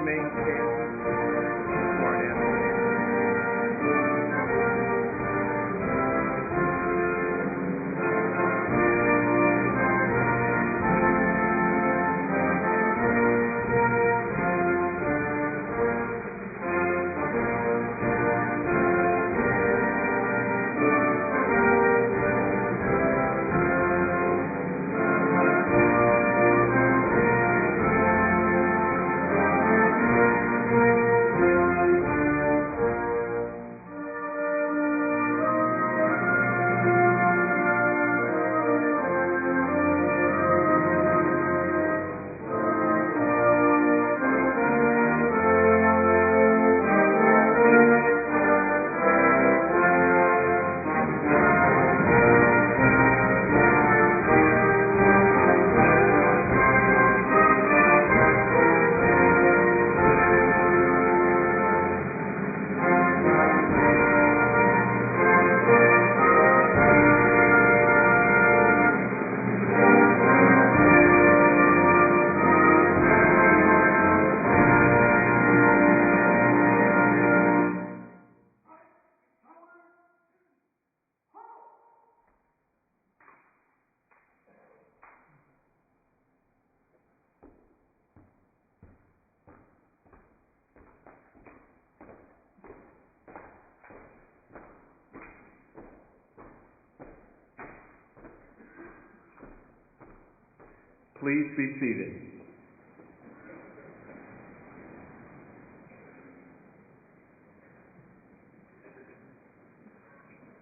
may stand. Sworn in. Please be seated.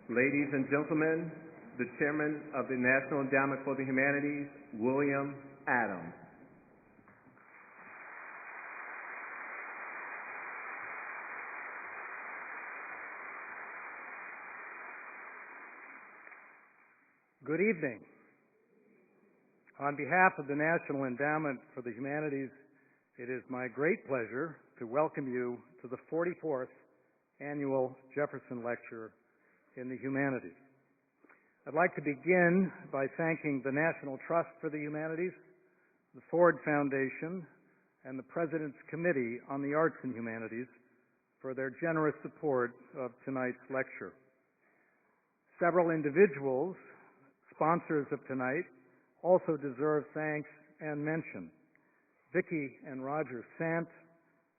Ladies and gentlemen, the Chairman of the National Endowment for the Humanities, William Adams. Good evening. On behalf of the National Endowment for the Humanities, it is my great pleasure to welcome you to the 44th Annual Jefferson Lecture in the Humanities. I'd like to begin by thanking the National Trust for the Humanities, the Ford Foundation, and the President's Committee on the Arts and Humanities for their generous support of tonight's lecture. Several individuals, sponsors of tonight, also deserve thanks and mention. Vicki and Roger Sant,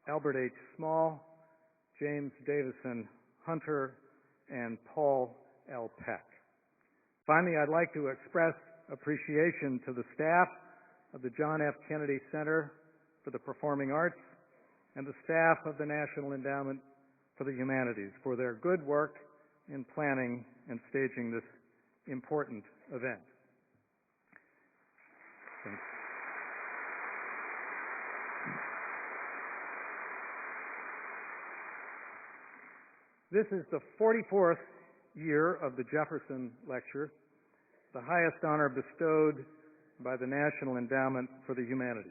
Albert H. Small, James Davison Hunter, and Paul L. Peck. Finally, I'd like to express appreciation to the staff of the John F. Kennedy Center for the Performing Arts and the staff of the National Endowment for the Humanities for their good work in planning and staging this important event. This is the 44th year of the Jefferson Lecture, the highest honor bestowed by the National Endowment for the Humanities.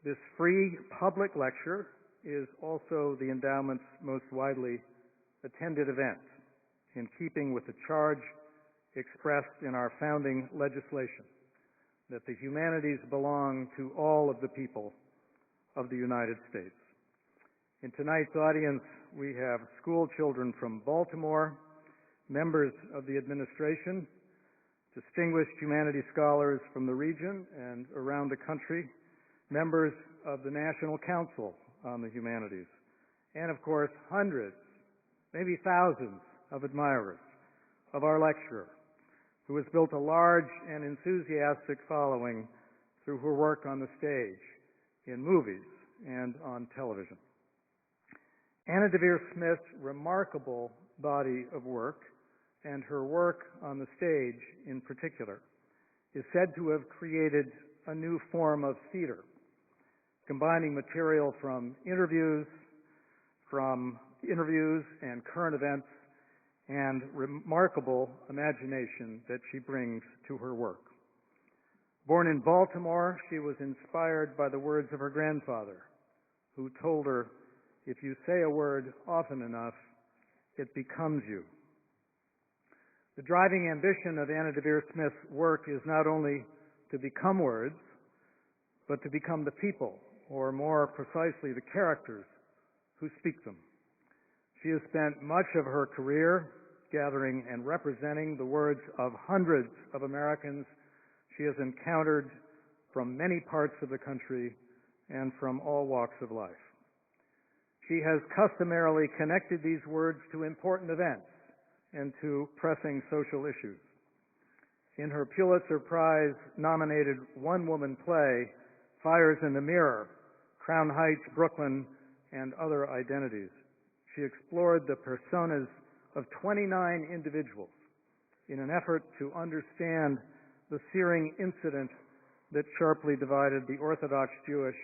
This free public lecture is also the endowment's most widely attended event, in keeping with the charge expressed in our founding legislation that the humanities belong to all of the people of the United States. In tonight's audience, we have school children from Baltimore, members of the administration, distinguished humanities scholars from the region and around the country, members of the National Council on the Humanities, and of course, hundreds, maybe thousands of admirers of our lecturer, who has built a large and enthusiastic following through her work on the stage, in movies, and on television. Anna Deavere Smith's remarkable body of work, and her work on the stage in particular, is said to have created a new form of theater, combining material from interviews and current events, and remarkable imagination that she brings to her work. Born in Baltimore, she was inspired by the words of her grandfather, who told her, "If you say a word often enough, it becomes you." The driving ambition of Anna Deavere Smith's work is not only to become words, but to become the people or more precisely, the characters who speak them. She has spent much of her career gathering and representing the words of hundreds of Americans she has encountered from many parts of the country and from all walks of life. She has customarily connected these words to important events and to pressing social issues. In her Pulitzer Prize-nominated one-woman play, Fires in the Mirror, Crown Heights, Brooklyn, and Other Identities, she explored the personas of 29 individuals in an effort to understand the searing incident that sharply divided the Orthodox Jewish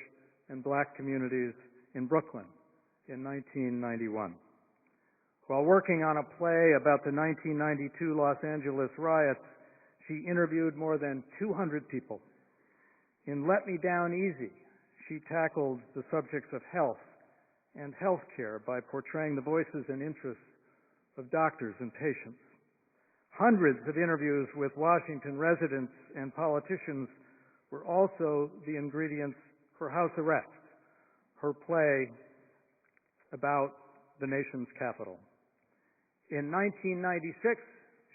and black communities in Brooklyn in 1991. While working on a play about the 1992 Los Angeles riots, she interviewed more than 200 people. In Let Me Down Easy, she tackled the subjects of health and health care by portraying the voices and interests of doctors and patients. Hundreds of interviews with Washington residents and politicians were also the ingredients for House Arrest, her play about the nation's capital. In 1996,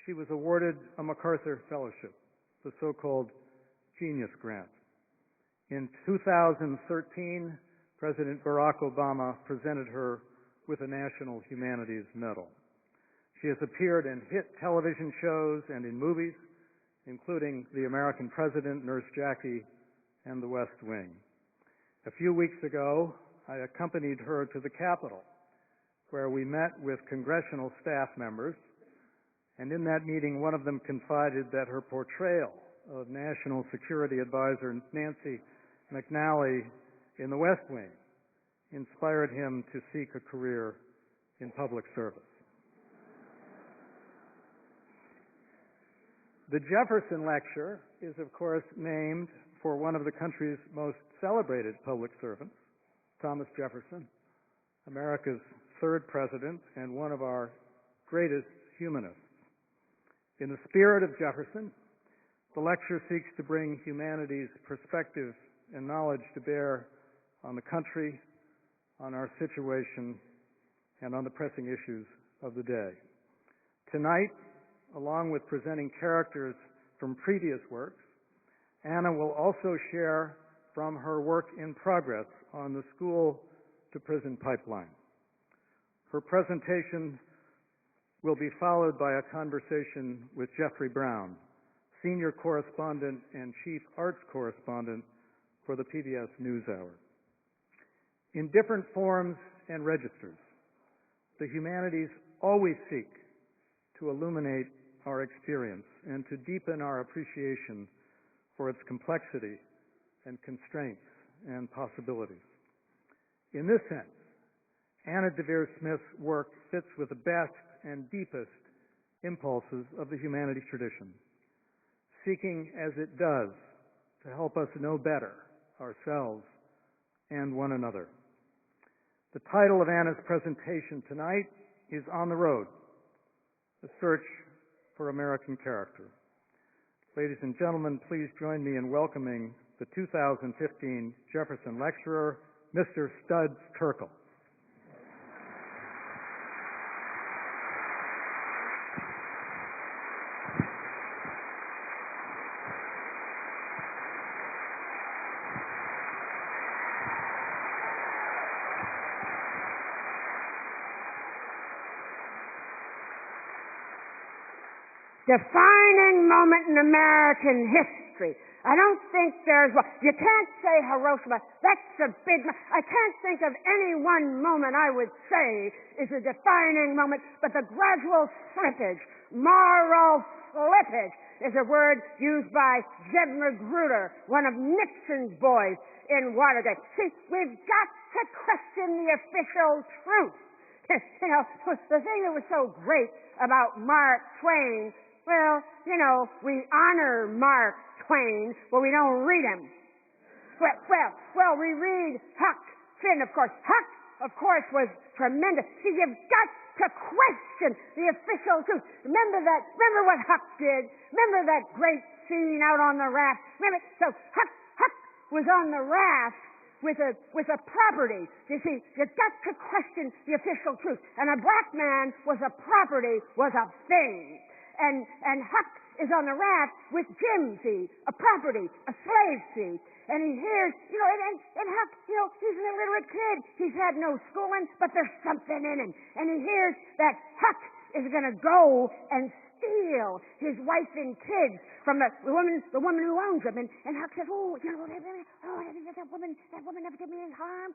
she was awarded a MacArthur Fellowship, the so-called Genius Grant. In 2013, President Barack Obama presented her with a National Humanities Medal. She has appeared in hit television shows and in movies, including The American President, Nurse Jackie, and The West Wing. A few weeks ago, I accompanied her to the Capitol, where we met with congressional staff members, and in that meeting, one of them confided that her portrayal of National Security Advisor Nancy McNally in The West Wing inspired him to seek a career in public service. The Jefferson Lecture is, of course, named for one of the country's most celebrated public servants, Thomas Jefferson, America's third president and one of our greatest humanists. In the spirit of Jefferson, the lecture seeks to bring humanities' perspective and knowledge to bear on the country, on our situation, and on the pressing issues of the day. Tonight, along with presenting characters from previous works, Anna will also share from her work in progress on the school-to-prison pipeline. Her presentation will be followed by a conversation with Jeffrey Brown, senior correspondent and chief arts correspondent for the PBS NewsHour. In different forms and registers, the humanities always seek to illuminate our experience and to deepen our appreciation for its complexity and constraints and possibilities. In this sense, Anna Deavere Smith's work fits with the best and deepest impulses of the humanities tradition, seeking as it does to help us know better ourselves and one another. The title of Anna's presentation tonight is On the Road, A Search for American Character. Ladies and gentlemen, please join me in welcoming the 2015 Jefferson Lecturer, Mr. Studs Terkel. Defining moment in American history. I don't think there's one. You can't say Hiroshima. That's a big. I can't think of any one moment I would say is a defining moment, but the gradual slippage, moral slippage, is a word used by Jeb Magruder, one of Nixon's boys in Watergate. See, we've got to question the official truth. You know, the thing that was so great about Mark Twain, well, you know, we honor Mark Twain, but we don't read him. Well, we read Huck Finn, of course. Huck, of course, was tremendous. See, you've got to question the official truth. Remember what Huck did. Remember that great scene out on the raft. Remember, so Huck was on the raft with a property. You see, you've got to question the official truth. And a black man was a property, was a thing. And Huck is on the raft with Jim, see, a property, a slave, see. And he hears, and Huck, he's an illiterate kid. He's had no schooling, but there's something in him. And he hears that Huck is going to go and steal his wife and kids from the woman who owns them. And Huck says, that woman never did me any harm.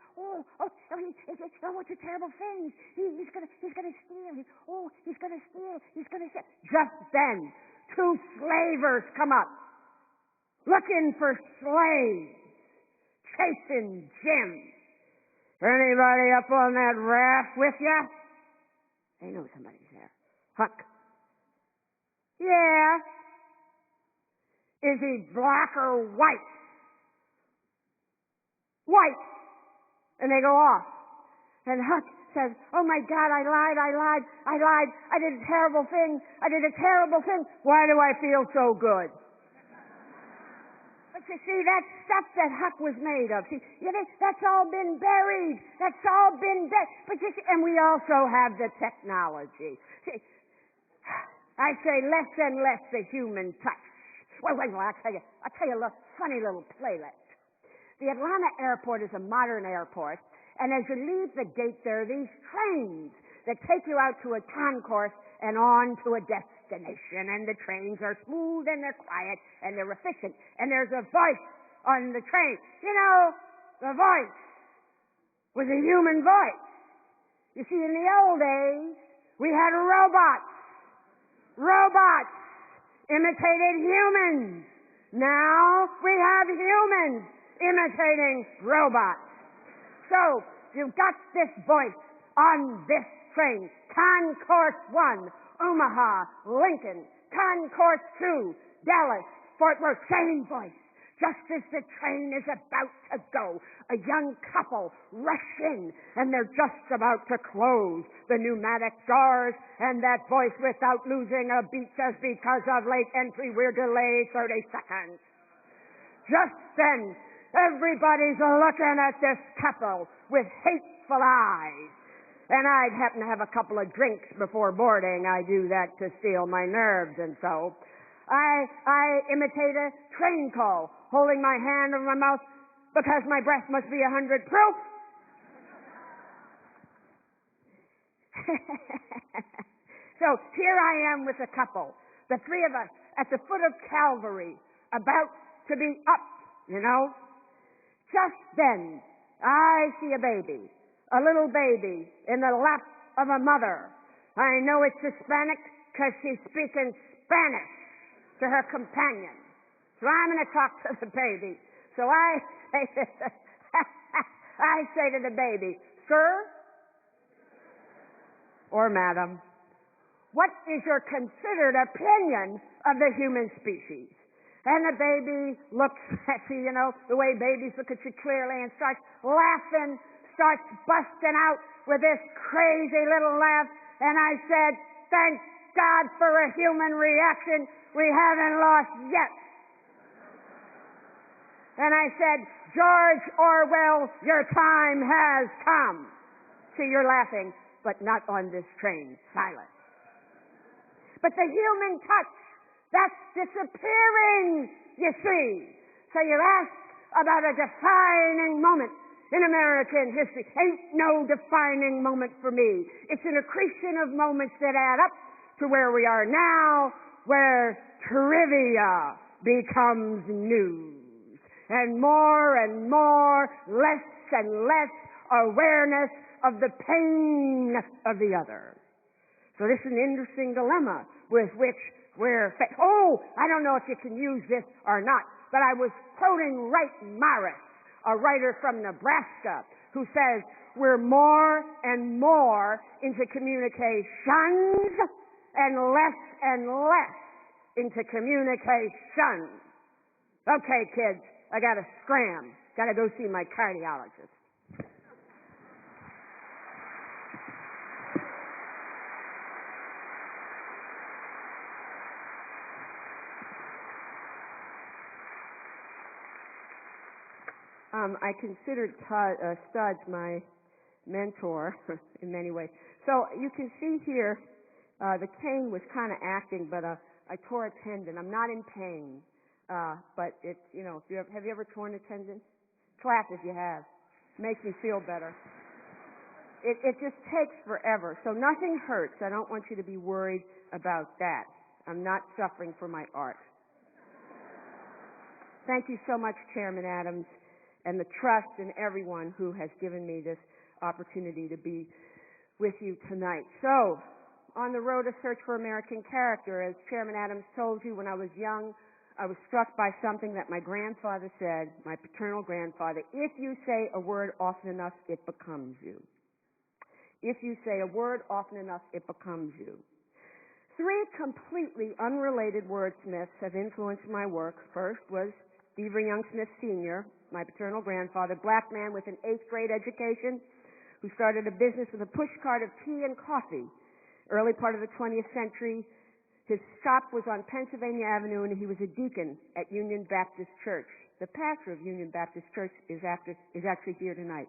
What's a terrible thing. He's going to steal. He's going to steal. Just then, two slavers come up, looking for slaves, chasing Jim. Anybody up on that raft with you? They know somebody's there. Huck. Yeah. Is he black or white? White. And they go off. And Huck says, oh my God, I lied. I did a terrible thing. Why do I feel so good? But you see, that stuff that Huck was made of, that's all been buried. But and we also have the technology. See, I say less and less the human touch. Well, I'll tell you a funny little playlet. The Atlanta airport is a modern airport, and as you leave the gate, there are these trains that take you out to a concourse and on to a destination. And the trains are smooth and they're quiet and they're efficient. And there's a voice on the train. The voice was a human voice. You see, in the old days, we had robots. Robots imitated humans. Now we have humans imitating robots. So you've got this voice on this train. Concourse 1, Omaha, Lincoln. Concourse 2, Dallas, Fort Worth. Same voice. Just as the train is about to go, a young couple rush in, and they're just about to close the pneumatic doors, and that voice, without losing a beat, says, because of late entry, we're delayed 30 seconds. Just then, everybody's looking at this couple with hateful eyes. And I'd happen to have a couple of drinks before boarding. I do that to steal my nerves, and so I imitate a train call, holding my hand over my mouth because my breath must be 100 proof. So here I am with a couple, the three of us at the foot of Calvary, about to be up, Just then, I see a baby, a little baby in the lap of a mother. I know it's Hispanic because she's speaking Spanish to her companion. So I'm going to talk to the baby. So I say to the baby, sir or madam, what is your considered opinion of the human species? And the baby looks at you, the way babies look at you clearly, and starts laughing, starts busting out with this crazy little laugh. And I said, thank God for a human reaction we haven't lost yet. And I said, George Orwell, your time has come. See, you're laughing, but not on this train. Silence. But the human touch, that's disappearing, you see. So you ask about a defining moment in American history. Ain't no defining moment for me. It's an accretion of moments that add up to where we are now, where trivia becomes news. And more, less and less awareness of the pain of the other. So this is an interesting dilemma with which we're faced. Oh, I don't know if you can use this or not, but I was quoting Wright Morris, a writer from Nebraska, who says, we're more and more into communications and less into communication. Okay, kids, I gotta scram. Gotta go see my cardiologist. I considered Studs my mentor in many ways. So you can see here, the cane was kind of acting, but I tore a tendon. I'm not in pain, but it's, you know, have you ever torn a tendon? Clap if you have. Makes me feel better. It just takes forever. So nothing hurts. I don't want you to be worried about that. I'm not suffering for my art. Thank you so much, Chairman Adams, and the trust in everyone who has given me this opportunity to be with you tonight. So, on the road to search for American character, as Chairman Adams told you, when I was young, I was struck by something that my grandfather said, my paternal grandfather: if you say a word often enough, it becomes you. If you say a word often enough, it becomes you. Three completely unrelated wordsmiths have influenced my work. First was Deavere Young Smith Sr., my paternal grandfather, black man with an 8th grade education, who started a business with a pushcart of tea and coffee. Early part of the 20th century, his shop was on Pennsylvania Avenue, and he was a deacon at Union Baptist Church. The pastor of Union Baptist Church is actually here tonight.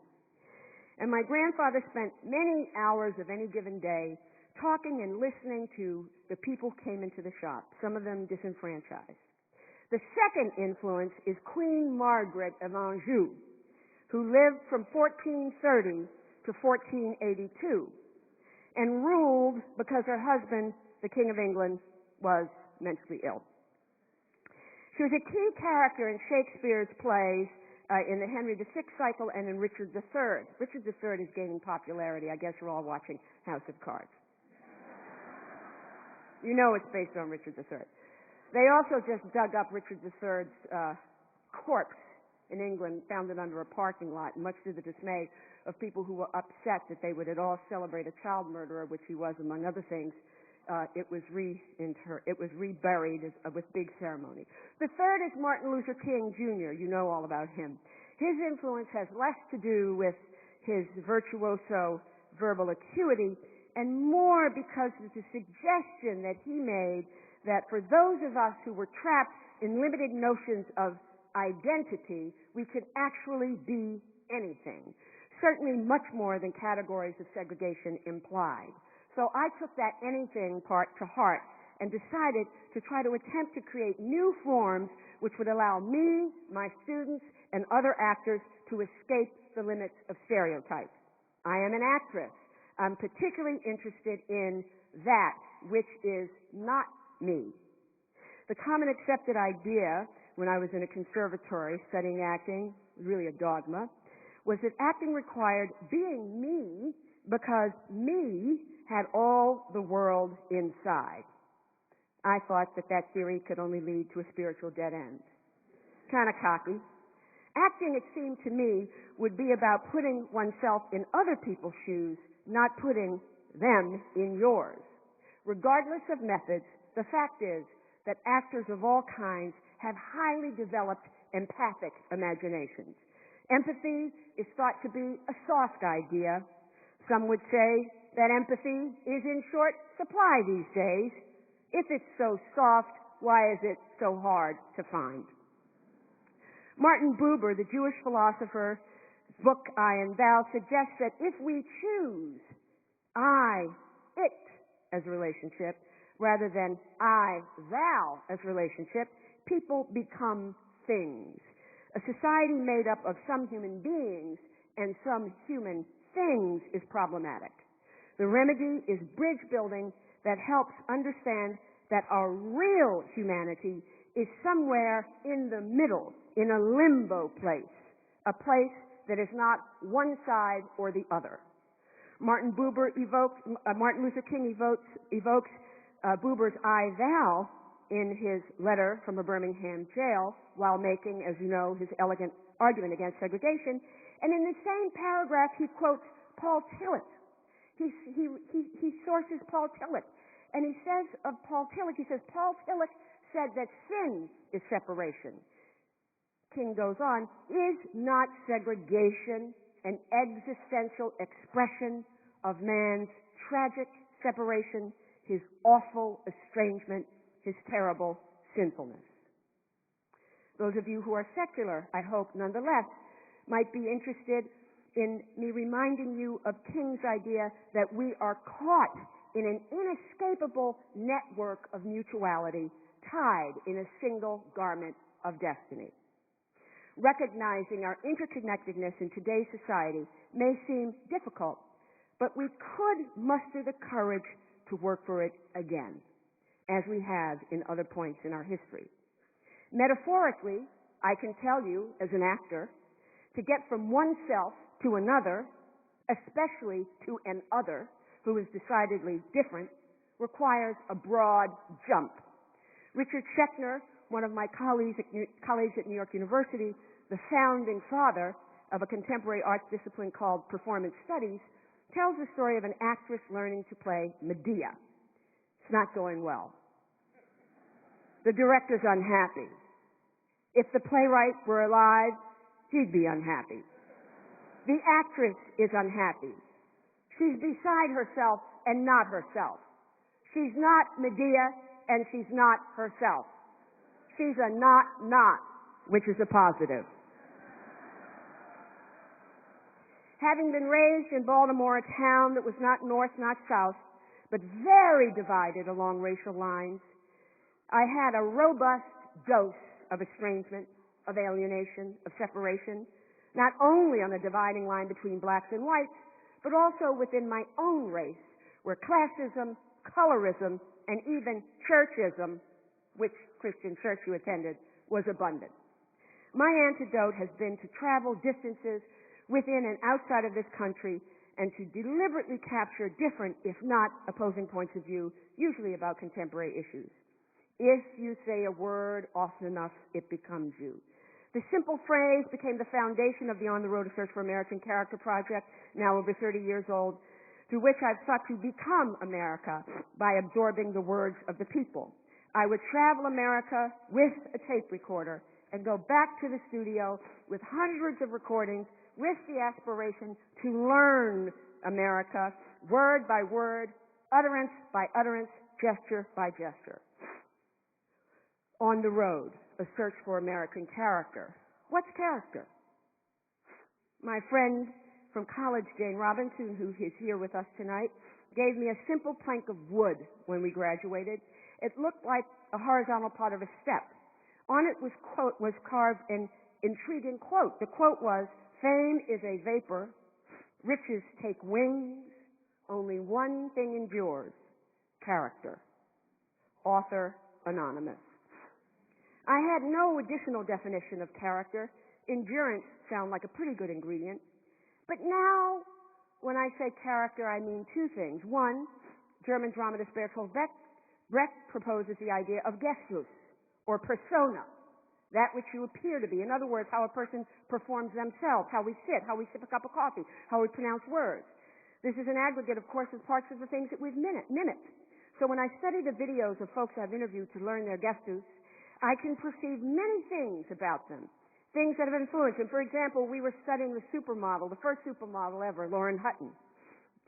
And my grandfather spent many hours of any given day talking and listening to the people who came into the shop, some of them disenfranchised. The second influence is Queen Margaret of Anjou, who lived from 1430 to 1482 and ruled because her husband, the King of England, was mentally ill. She was a key character in Shakespeare's plays, in the Henry VI cycle and in Richard III. Richard III is gaining popularity. I guess you're all watching House of Cards. You know it's based on Richard III. They also just dug up Richard III's corpse in England, found it under a parking lot, much to the dismay of people who were upset that they would at all celebrate a child murderer, which he was, among other things. It was reburied with big ceremony. The third is Martin Luther King Jr. You know all about him. His influence has less to do with his virtuoso verbal acuity and more because of the suggestion that he made that for those of us who were trapped in limited notions of identity, we could actually be anything, certainly much more than categories of segregation implied. So I took that anything part to heart and decided to try to attempt to create new forms which would allow me, my students, and other actors to escape the limits of stereotypes. I am an actress. I'm particularly interested in that which is not me. The common accepted idea when I was in a conservatory studying acting, really a dogma, was that acting required being me because me had all the world inside. I thought that theory could only lead to a spiritual dead end. Kind of cocky. Acting, it seemed to me, would be about putting oneself in other people's shoes, not putting them in yours. Regardless of methods, the fact is that actors of all kinds have highly developed empathic imaginations. Empathy is thought to be a soft idea. Some would say that empathy is in short supply these days. If it's so soft, why is it so hard to find? Martin Buber, the Jewish philosopher, book I and Thou, suggests that if we choose I, it as a relationship, rather than I, thou as a relationship, people become things. A society made up of some human beings and some human things is problematic. The remedy is bridge building that helps understand that our real humanity is somewhere in the middle, in a limbo place, a place that is not one side or the other. Martin Luther King evokes Buber's I, thou in his letter from a Birmingham jail while making, as you know, his elegant argument against segregation. And in the same paragraph, he quotes Paul Tillich. He sources Paul Tillich. And he says of Paul Tillich, Paul Tillich said that sin is separation. King goes on, is not segregation an existential expression of man's tragic separation, his awful estrangement, his terrible sinfulness? Those of you who are secular, I hope nonetheless, might be interested in me reminding you of King's idea that we are caught in an inescapable network of mutuality, tied in a single garment of destiny. Recognizing our interconnectedness in today's society may seem difficult, but we could muster the courage to work for it again, as we have in other points in our history. Metaphorically, I can tell you, as an actor, to get from oneself to another, especially to an other who is decidedly different, requires a broad jump. Richard Schechner, one of my colleagues at New York University, the founding father of a contemporary arts discipline called performance studies, tells the story of an actress learning to play Medea. It's not going well. The director's unhappy. If the playwright were alive, he'd be unhappy. The actress is unhappy. She's beside herself and not herself. She's not Medea and she's not herself. She's a not, which is a positive. Having been raised in Baltimore, a town that was not north, not south, but very divided along racial lines, I had a robust dose of estrangement, of alienation, of separation, not only on the dividing line between blacks and whites, but also within my own race, where classism, colorism, and even churchism, which Christian church you attended, was abundant. My antidote has been to travel distances within and outside of this country and to deliberately capture different, if not opposing points of view, usually about contemporary issues. If you say a word often enough, it becomes you. The simple phrase became the foundation of the On the Road to Search for American Character project, now over 30 years old, through which I've sought to become America by absorbing the words of the people. I would travel America with a tape recorder and go back to the studio with hundreds of recordings with the aspiration to learn America word by word, utterance by utterance, gesture by gesture. On the Road, a search for American character. What's character? My friend from college, Jane Robinson, who is here with us tonight, gave me a simple plank of wood when we graduated. It looked like a horizontal part of a step. On it was carved an intriguing quote. The quote was, "Fame is a vapor, riches take wings, only one thing endures, character." Author anonymous. I had no additional definition of character. Endurance sound like a pretty good ingredient. But now, when I say character, I mean two things. One, German dramatist Bertolt Brecht proposes the idea of Gestus, or persona, that which you appear to be. In other words, how a person performs themselves, how we sit, how we sip a cup of coffee, how we pronounce words. This is an aggregate, of course, of parts of the things that we've mimicked. So when I study the videos of folks I've interviewed to learn their Gestus, I can perceive many things about them, things that have influenced them. For example, we were studying the supermodel, the first supermodel ever, Lauren Hutton,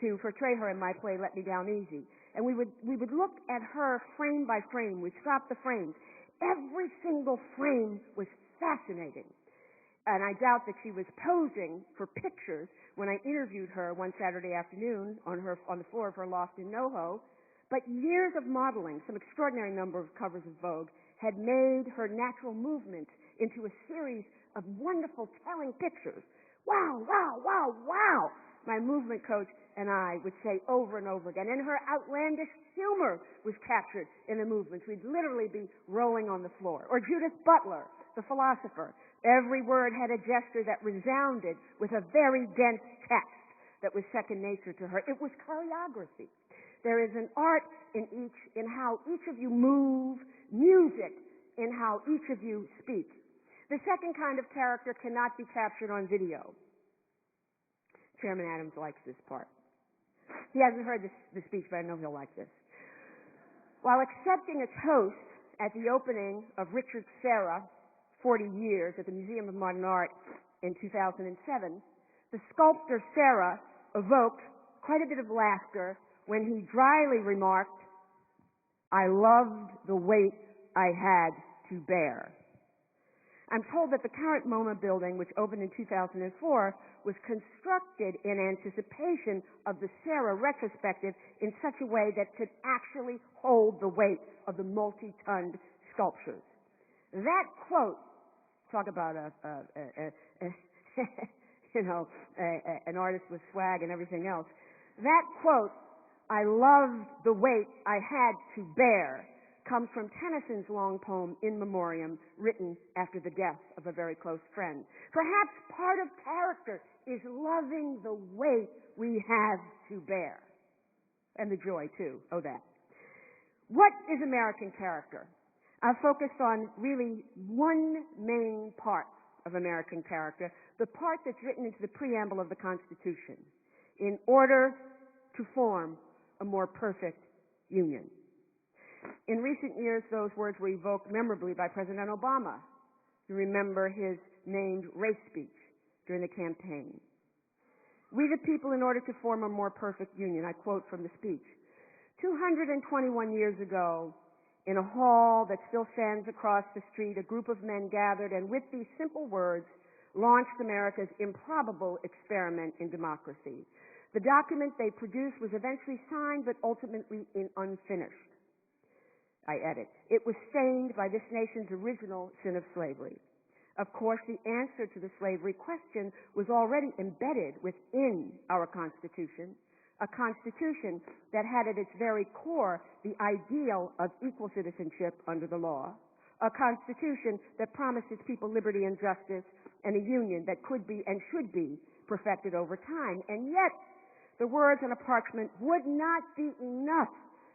to portray her in my play, Let Me Down Easy. And we would look at her frame by frame. We'd stop the frames. Every single frame was fascinating. And I doubt that she was posing for pictures when I interviewed her one Saturday afternoon on the floor of her loft in NoHo. But years of modeling, some extraordinary number of covers of Vogue, had made her natural movement into a series of wonderful telling pictures. Wow, wow, wow, wow, my movement coach and I would say over and over again. And her outlandish humor was captured in the movements. We'd literally be rolling on the floor. Or Judith Butler, the philosopher. Every word had a gesture that resounded with a very dense text that was second nature to her. It was choreography. There is an art in how each of you move, music in how each of you speak. The second kind of character cannot be captured on video. Chairman Adams likes this part. He hasn't heard the speech, but I know he'll like this. While accepting a toast at the opening of Richard Serra, 40 years, at the Museum of Modern Art in 2007, the sculptor Serra evoked quite a bit of laughter when he dryly remarked, "I loved the weight I had to bear." I'm told that the current MoMA building, which opened in 2004, was constructed in anticipation of the Sarah retrospective in such a way that could actually hold the weight of the multi-tonned sculptures. That quote, talk about an artist with swag and everything else. That quote, "I loved the weight I had to bear," comes from Tennyson's long poem, In Memoriam, written after the death of a very close friend. Perhaps part of character is loving the weight we have to bear. And the joy, too. Oh, that. What is American character? I've focused on really one main part of American character, the part that's written into the preamble of the Constitution, in order to form a more perfect union. In recent years, those words were evoked memorably by President Obama. You remember his named race speech during the campaign. We the people, in order to form a more perfect union, I quote from the speech, 221 years ago, in a hall that still stands across the street, a group of men gathered and with these simple words launched America's improbable experiment in democracy. The document they produced was eventually signed but ultimately unfinished. I edit. It was stained by this nation's original sin of slavery. Of course, the answer to the slavery question was already embedded within our Constitution, a Constitution that had at its very core the ideal of equal citizenship under the law, a Constitution that promised its people liberty and justice, and a union that could be and should be perfected over time. And yet, the words on a parchment would not be enough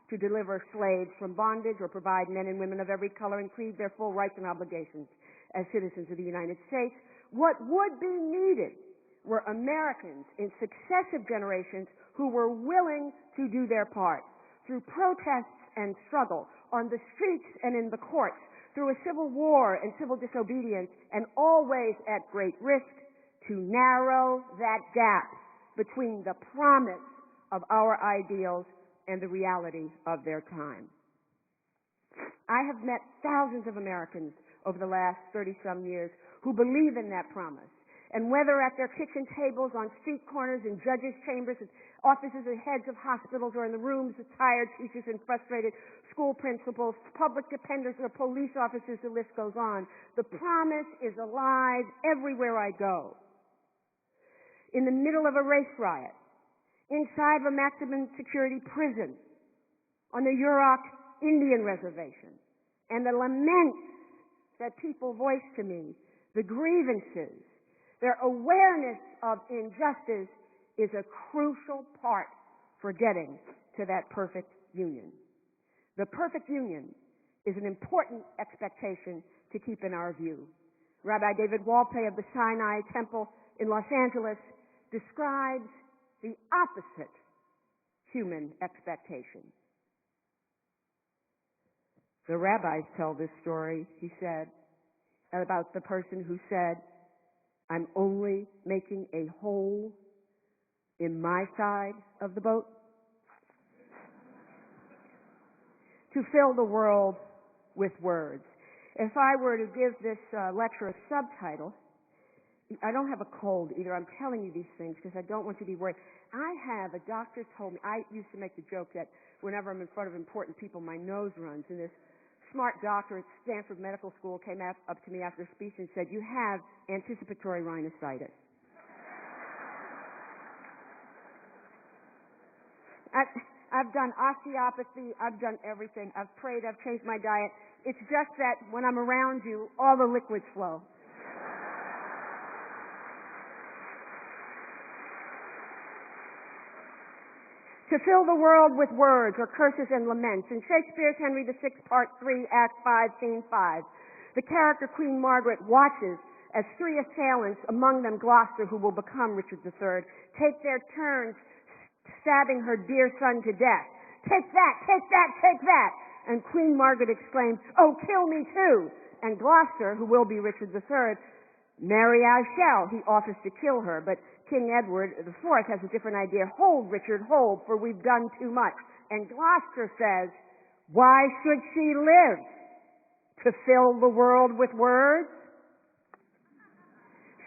to deliver slaves from bondage or provide men and women of every color and creed their full rights and obligations as citizens of the United States. What would be needed were Americans in successive generations who were willing to do their part through protests and struggle on the streets and in the courts, through a civil war and civil disobedience, and always at great risk, to narrow that gap between the promise of our ideals and the reality of their time. I have met thousands of Americans over the last 30-some years who believe in that promise. And whether at their kitchen tables, on street corners, in judges' chambers, in offices and heads of hospitals, or in the rooms of tired teachers and frustrated school principals, public defenders, or police officers, the list goes on, the promise is alive everywhere I go. In the middle of a race riot, inside of a maximum security prison, on the Yurok Indian reservation, and the laments that people voice to me, the grievances, their awareness of injustice is a crucial part for getting to that perfect union. The perfect union is an important expectation to keep in our view. Rabbi David Wolpe of the Sinai Temple in Los Angeles describes the opposite human expectation. The rabbis tell this story, he said, about the person who said, "I'm only making a hole in my side of the boat." To fill the world with words. If I were to give this lecture a subtitle, I don't have a cold either. I'm telling you these things because I don't want you to be worried. A doctor told me, I used to make the joke that whenever I'm in front of important people, my nose runs. And this smart doctor at Stanford Medical School came up to me after a speech and said, "You have anticipatory rhinosinusitis." I've done osteopathy. I've done everything. I've prayed. I've changed my diet. It's just that when I'm around you, all the liquids flow. To fill the world with words or curses and laments. In Shakespeare's Henry VI, Part 3, Act 5, Scene 5, the character Queen Margaret watches as three assailants, among them Gloucester, who will become Richard III, take their turns stabbing her dear son to death. "Take that, take that, take that!" And Queen Margaret exclaims, "Oh, kill me too!" And Gloucester, who will be Richard III, "Marry I shall." He offers to kill her, but King Edward IV has a different idea. "Hold, Richard, hold, for we've done too much." And Gloucester says, "Why should she live? To fill the world with words?"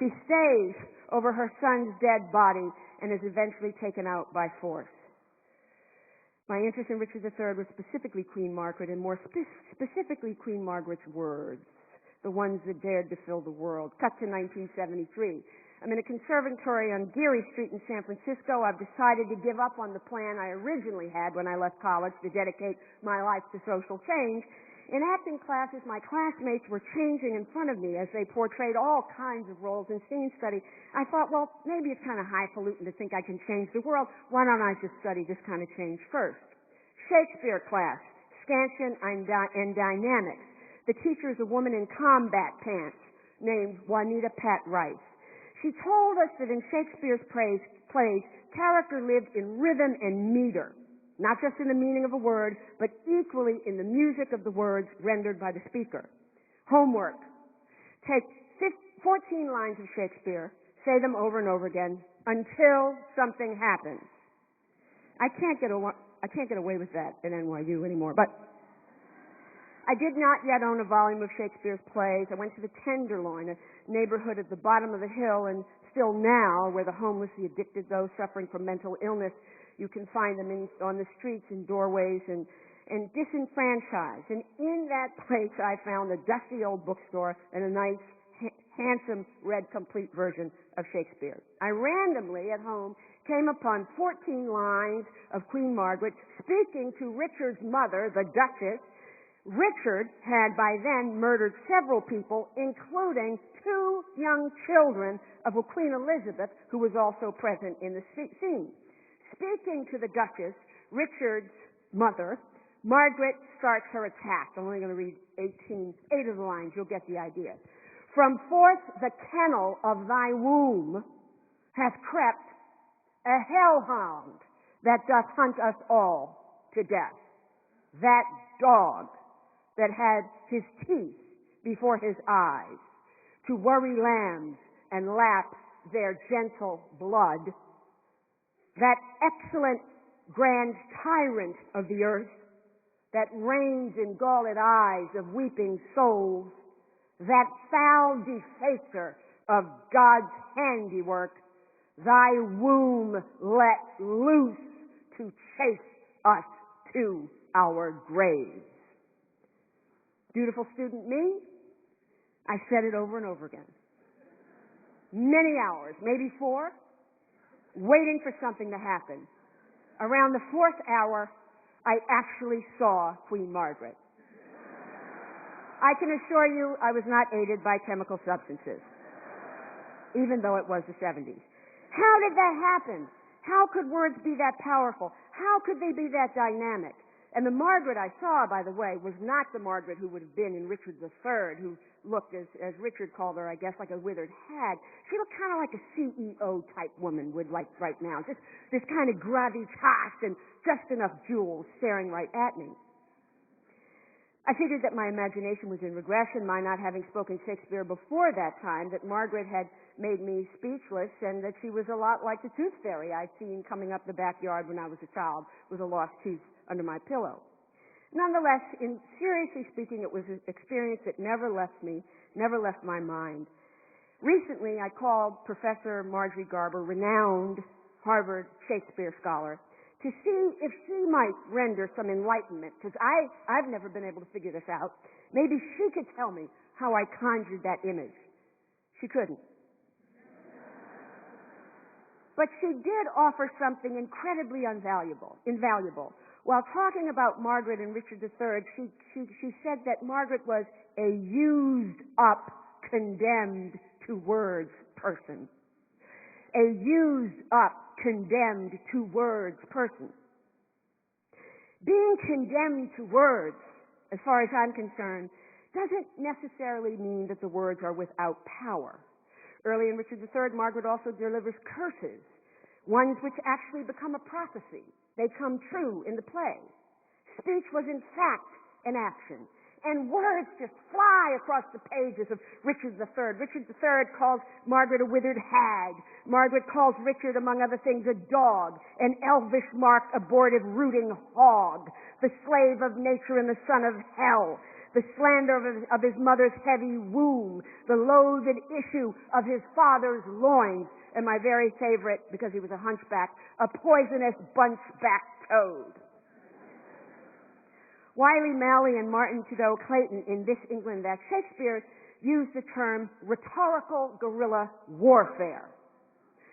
She stays over her son's dead body and is eventually taken out by force. My interest in Richard III was specifically Queen Margaret, and more specifically Queen Margaret's words, the ones that dared to fill the world. Cut to 1973. I'm in a conservatory on Geary Street in San Francisco. I've decided to give up on the plan I originally had when I left college to dedicate my life to social change. In acting classes, my classmates were changing in front of me as they portrayed all kinds of roles in scene study. I thought, well, maybe it's kind of highfalutin to think I can change the world. Why don't I just study this kind of change first? Shakespeare class, Scansion and Dynamics. The teacher is a woman in combat pants named Juanita Pat Rice. She told us that in Shakespeare's plays, character lived in rhythm and meter, not just in the meaning of a word, but equally in the music of the words rendered by the speaker. Homework. Take 14 lines of Shakespeare, say them over and over again until something happens. I can't get away with that at NYU anymore, but I did not yet own a volume of Shakespeare's plays. I went to the Tenderloin, a neighborhood at the bottom of the hill, and still now, where the homeless, the addicted, those suffering from mental illness, you can find them on the streets and doorways and disenfranchised. And in that place, I found a dusty old bookstore and a nice, handsome, red complete version of Shakespeare. I randomly, at home, came upon 14 lines of Queen Margaret speaking to Richard's mother, the Duchess. Richard had by then murdered several people, including 2 young children of Queen Elizabeth, who was also present in the scene. Speaking to the Duchess, Richard's mother, Margaret starts her attack. I'm only going to read 8 of the lines. You'll get the idea. From forth the kennel of thy womb hath crept a hellhound that doth hunt us all to death. That dog that had his teeth before his eyes, to worry lambs and lap their gentle blood, that excellent grand tyrant of the earth, that reigns in galled eyes of weeping souls, that foul defacer of God's handiwork, thy womb let loose to chase us to our graves. Dutiful student me, I said it over and over again. Many hours, maybe 4, waiting for something to happen. Around the 4th hour, I actually saw Queen Margaret. I can assure you I was not aided by chemical substances, even though it was the 70s. How did that happen? How could words be that powerful? How could they be that dynamic? And the Margaret I saw, by the way, was not the Margaret who would have been in Richard III, who looked, as Richard called her, I guess, like a withered hag. She looked kind of like a CEO-type woman would like right now. Just this kind of gravitas and just enough jewels staring right at me. I figured that my imagination was in regression, my not having spoken Shakespeare before that time, that Margaret had made me speechless, and that she was a lot like the tooth fairy I'd seen coming up the backyard when I was a child with a lost tooth under my pillow. Nonetheless, seriously speaking, it was an experience that never left me, never left my mind. Recently, I called Professor Marjorie Garber, renowned Harvard Shakespeare scholar, to see if she might render some enlightenment, because I've never been able to figure this out. Maybe she could tell me how I conjured that image. She couldn't. But she did offer something incredibly invaluable. While talking about Margaret and Richard III, she said that Margaret was a used up, condemned to words person. A used up, condemned to words person. Being condemned to words, as far as I'm concerned, doesn't necessarily mean that the words are without power. Early in Richard III, Margaret also delivers curses, ones which actually become a prophecy. They come true in the play. Speech was in fact an action, and words just fly across the pages of Richard III. Richard III calls Margaret a withered hag. Margaret calls Richard, among other things, a dog, an elvish marked, abortive, rooting hog, the slave of nature and the son of hell. the slander of his mother's heavy womb, the loathed issue of his father's loins, and my very favorite, because he was a hunchback, a poisonous bunchback toad. Wiley Malley and Martin Tudor Clayton in This England That Shakespeare used the term rhetorical guerrilla warfare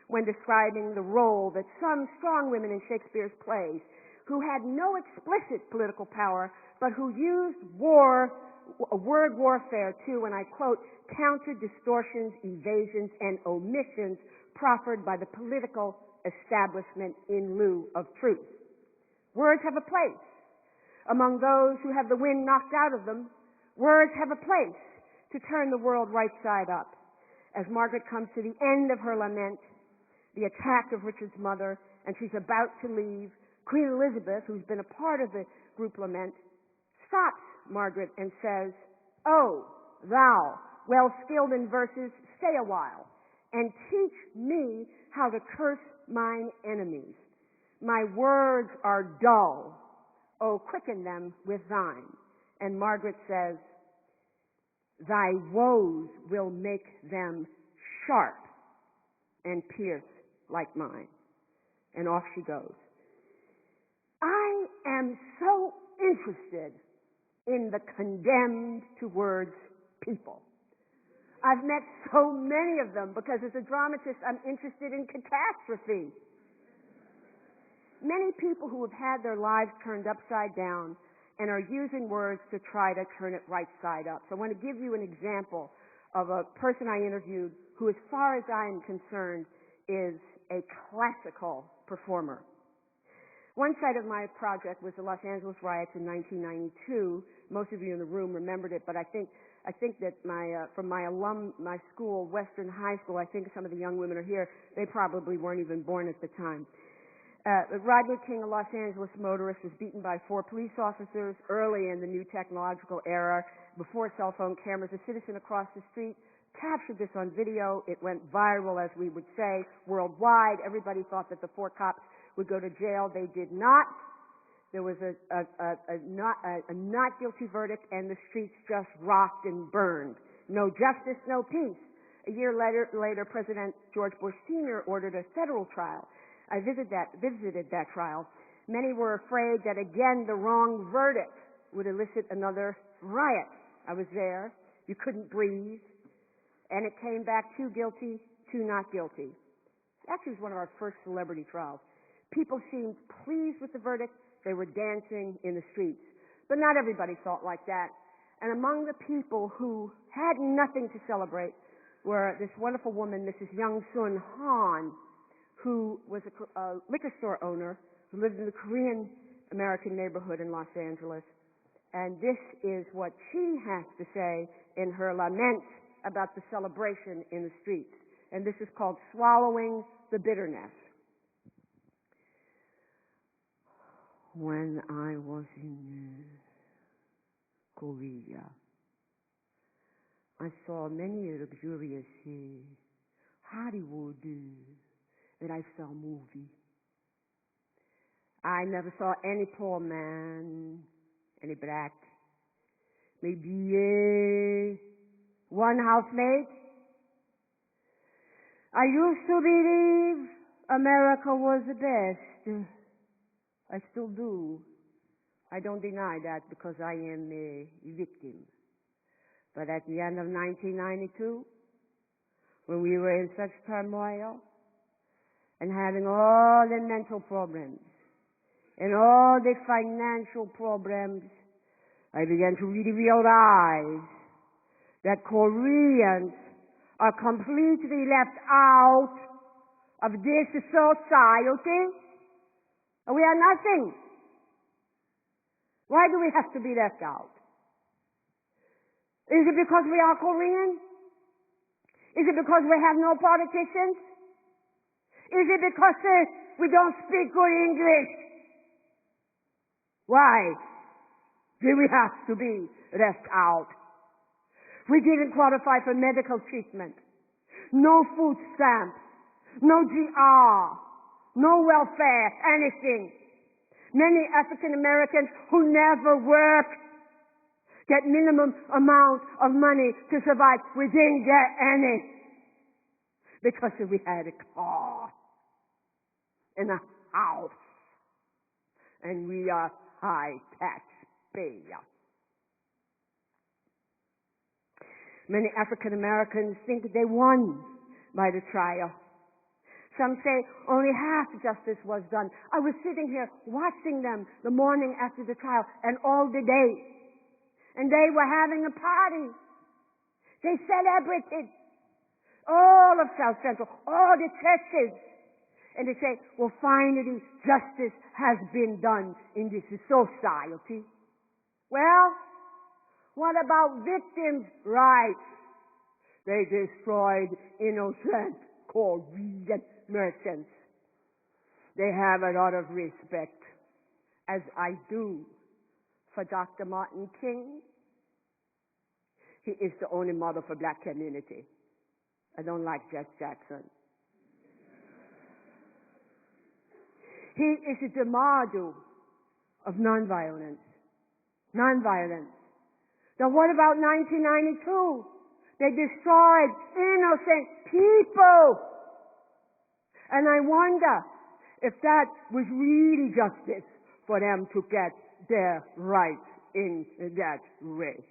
when describing the role that some strong women in Shakespeare's plays who had no explicit political power but who used word warfare to, and I quote, counter distortions, evasions, and omissions proffered by the political establishment in lieu of truth. Words have a place. Among those who have the wind knocked out of them, words have a place to turn the world right side up. As Margaret comes to the end of her lament, the attack of Richard's mother, and she's about to leave, Queen Elizabeth, who's been a part of the group lament, stops Margaret and says, "Oh, thou, well skilled in verses, stay a while, and teach me how to curse mine enemies. My words are dull. Oh, quicken them with thine." And Margaret says, "Thy woes will make them sharp and pierce like mine." And off she goes. I am so interested in the condemned to words people. I've met so many of them because as a dramatist I'm interested in catastrophe. Many people who have had their lives turned upside down and are using words to try to turn it right side up. So I want to give you an example of a person I interviewed who, as far as I am concerned, is a classical performer. One side of my project was the Los Angeles riots in 1992. Most of you in the room remembered it, but I think that from my school, Western High School, I think some of the young women are here. They probably weren't even born at the time. Rodney King, a Los Angeles motorist, was beaten by 4 police officers early in the new technological era, before cell phone cameras. A citizen across the street captured this on video. It went viral, as we would say, worldwide. Everybody thought that the 4 cops would go to jail. They did not. There was a not guilty verdict, and the streets just rocked and burned. No justice, no peace. A year later, President George Bush Sr. ordered a federal trial. I visited that trial. Many were afraid that, again, the wrong verdict would elicit another riot. I was there. You couldn't breathe. And it came back 2 guilty, 2 not guilty. Actually, it was one of our first celebrity trials. People seemed pleased with the verdict. They were dancing in the streets. But not everybody thought like that. And among the people who had nothing to celebrate were this wonderful woman, Mrs. Young Sun Han, who was a liquor store owner who lived in the Korean American neighborhood in Los Angeles. And this is what she has to say in her lament about the celebration in the streets. And this is called Swallowing the Bitterness. When I was in Korea, I saw many luxurious Hollywood lifestyle movie. I never saw any poor man, any black, maybe one housemaid. I used to believe America was the best. I still do. I don't deny that because I am a victim. But at the end of 1992, when we were in such turmoil and having all the mental problems and all the financial problems, I began to really realize that Koreans are completely left out of this society. We are nothing. Why do we have to be left out? Is it because we are Korean? Is it because we have no politicians? Is it because we don't speak good English? Why do we have to be left out? We didn't qualify for medical treatment. No food stamps. No GR. No welfare. Anything. Many African Americans who never work get minimum amount of money to survive. We didn't get any because we had a car and a house, and we are high taxpayer. Many African Americans think they won by the trial. Some say only half justice was done. I was sitting here watching them the morning after the trial and all the day. And they were having a party. They celebrated all of South Central, all the churches. And they say, well, finally, justice has been done in this society. Well, what about victims' rights? They destroyed innocent Korean merchants. They have a lot of respect, as I do, for Dr. Martin King. He is the only model for black community. I don't like Jackson. He is the model of nonviolence. Nonviolence. Now what about 1992? They destroyed innocent people. And I wonder if that was really justice for them to get their rights in that way.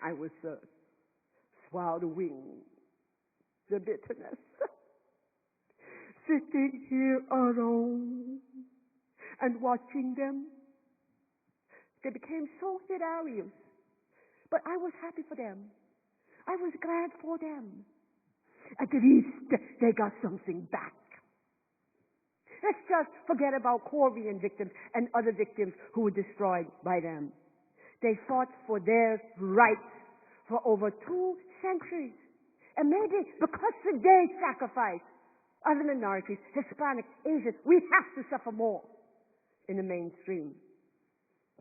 I was swallowing the bitterness, sitting here alone and watching them. They became so hilarious. But I was happy for them. I was glad for them. At least they got something back. Let's just forget about Korean victims and other victims who were destroyed by them. They fought for their rights for over 2 centuries. And maybe because they sacrificed other minorities, Hispanic, Asian, we have to suffer more in the mainstream.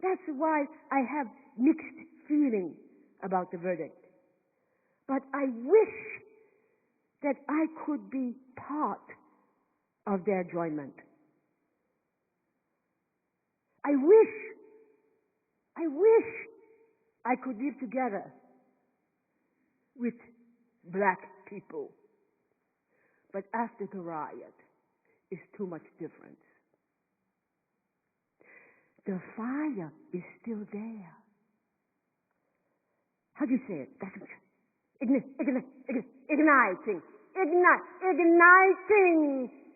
That's why I have mixed feeling about the verdict. But I wish that I could be part of their enjoyment. I wish I could live together with black people. But after the riot, it's too much difference. The fire is still there. How do you say it?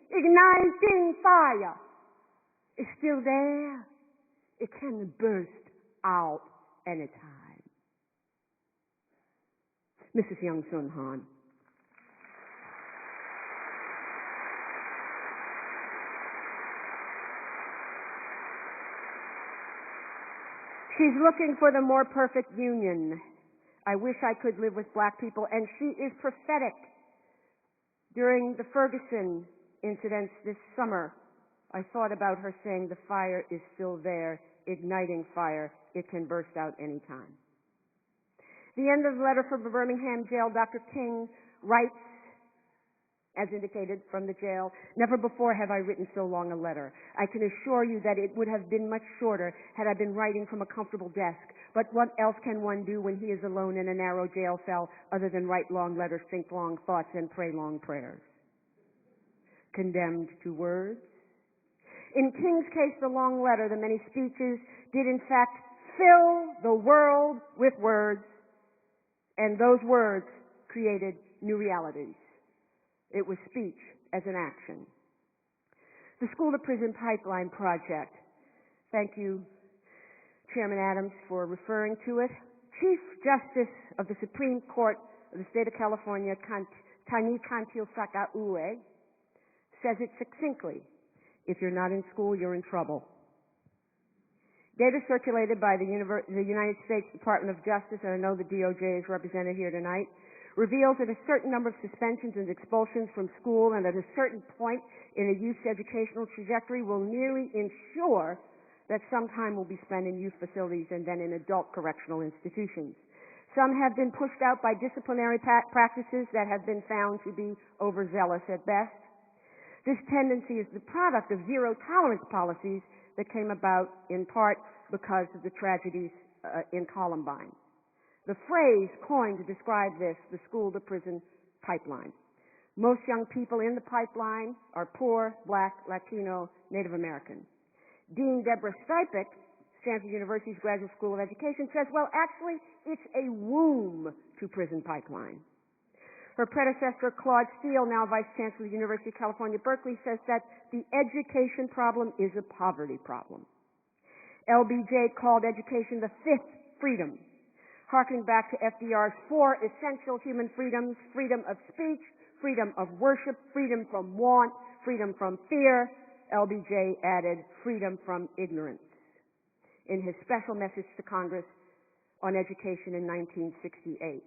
Igniting fire is still there. It can burst out anytime. Mrs. Young Sun Han. She's looking for the more perfect union. I wish I could live with black people, and she is prophetic. During the Ferguson incidents this summer, I thought about her saying the fire is still there, igniting fire. It can burst out any time. The end of the letter from the Birmingham jail, Dr. King writes, as indicated from the jail, never before have I written so long a letter. I can assure you that it would have been much shorter had I been writing from a comfortable desk. But what else can one do when he is alone in a narrow jail cell other than write long letters, think long thoughts, and pray long prayers? Condemned to words? In King's case, the long letter, the many speeches, did in fact fill the world with words, and those words created new realities. It was speech as an action. The School to Prison Pipeline Project. Thank you, Chairman Adams, for referring to it. Chief Justice of the Supreme Court of the State of California, Tani Kantil Sakaue, says it succinctly. If you're not in school, you're in trouble. Data circulated by the United States Department of Justice, and I know the DOJ is represented here tonight, reveals that a certain number of suspensions and expulsions from school and at a certain point in a youth's educational trajectory will nearly ensure that some time will be spent in youth facilities and then in adult correctional institutions. Some have been pushed out by disciplinary practices that have been found to be overzealous at best. This tendency is the product of zero-tolerance policies that came about in part because of the tragedies in Columbine. The phrase coined to describe this, the school-to-prison pipeline. Most young people in the pipeline are poor, black, Latino, Native American. Dean Deborah Stripek, Stanford University's Graduate School of Education, says, well, actually, it's a womb to prison pipeline. Her predecessor, Claude Steele, now Vice Chancellor of the University of California, Berkeley, says that the education problem is a poverty problem. LBJ called education the fifth freedom, harkening back to FDR's four essential human freedoms: freedom of speech, freedom of worship, freedom from want, freedom from fear. LBJ added freedom from ignorance in his special message to Congress on education in 1968.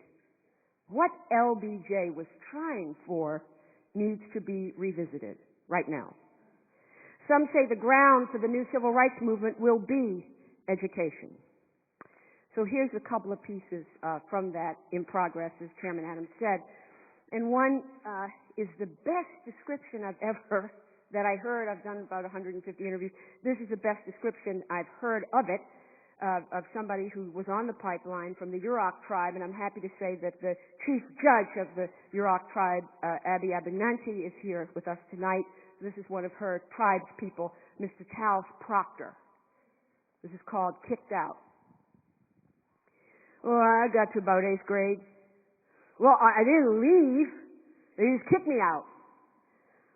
What LBJ was trying for needs to be revisited right now. Some say the ground for the new civil rights movement will be education. So here's a couple of pieces from that in progress, as Chairman Adams said. And one is the best description I've ever, that I heard. I've done about 150 interviews. This is the best description I've heard of it, of somebody who was on the pipeline from the Yurok tribe, and I'm happy to say that the chief judge of the Yurok tribe, Abby Abinanti, is here with us tonight. This is one of her tribe's people, Mr. Taos Proctor. This is called Kicked Out. Well, I got to about 8th grade. Well, I didn't leave. They just kicked me out.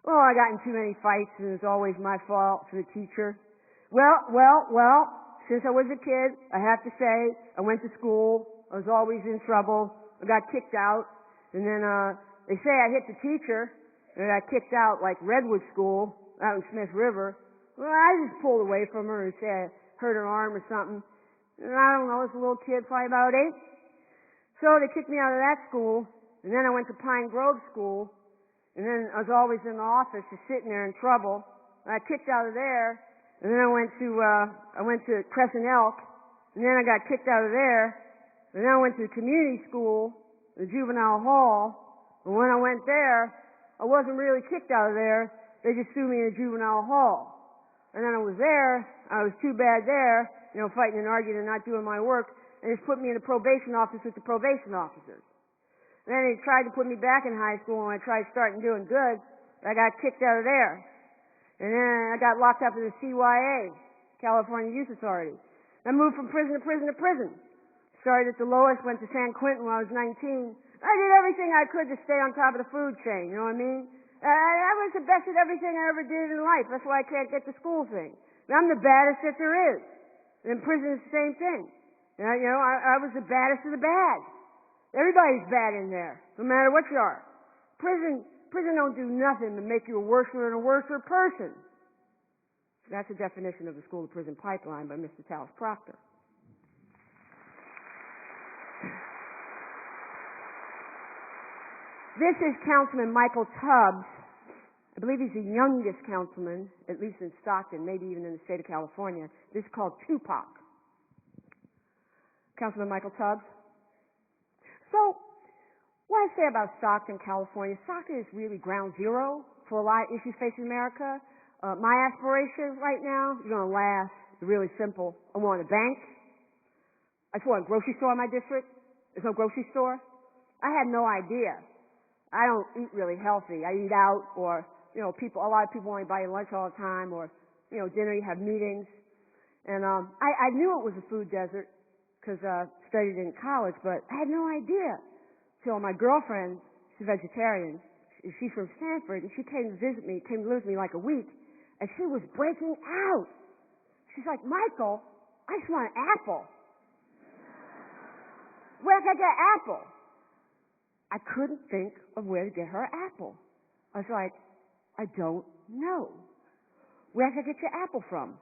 Well, I got in too many fights, and it's always my fault for the teacher. Well, since I was a kid, I have to say, I went to school. I was always in trouble. I got kicked out. And then they say I hit the teacher, and I got kicked out like Redwood School out in Smith River. Well, I just pulled away from her and said I hurt her arm or something. And I don't know, I was a little kid, probably about 8. So they kicked me out of that school, and then I went to Pine Grove School, and then I was always in the office just sitting there in trouble. I got kicked out of there, and then I went to Crescent Elk, and then I got kicked out of there, and then I went to community school, the juvenile hall, and when I went there, I wasn't really kicked out of there, they just threw me in the juvenile hall. And then I was there, I was too bad there, fighting and arguing and not doing my work, and just put me in the probation office with the probation officers. And then they tried to put me back in high school, and I tried starting doing good, but I got kicked out of there. And then I got locked up in the CYA, California Youth Authority. I moved from prison to prison to prison. Started at the lowest, went to San Quentin when I was 19. I did everything I could to stay on top of the food chain, you know what I mean? I was the best at everything I ever did in life. That's why I can't get the school thing. I'm the baddest that there is. And in prison, it's the same thing. I was the baddest of the bad. Everybody's bad in there, no matter what you are. Prison don't do nothing to make you a worser and a worser person. That's the definition of the school-to-prison pipeline by Mr. Taos Proctor. This is Councilman Michael Tubbs. I believe he's the youngest councilman, at least in Stockton, maybe even in the state of California. This is called Tupac. Councilman Michael Tubbs. So, what I say about Stockton, California, Stockton is really ground zero for a lot of issues facing America. My aspiration right now, you're going to laugh, is really simple. I want a bank. I just want a grocery store in my district. There's no grocery store. I had no idea. I don't eat really healthy. I eat out, or, a lot of people only buy lunch all the time, or, dinner, you have meetings. And I knew it was a food desert because I studied in college, but I had no idea till my girlfriend, she's a vegetarian, she's from Stanford, and she came to live with me like a week, and she was breaking out. She's like, Michael, I just want an apple. Where can I get an apple? I couldn't think of where to get her apple. I was like, I don't know. Where can I get your apple from?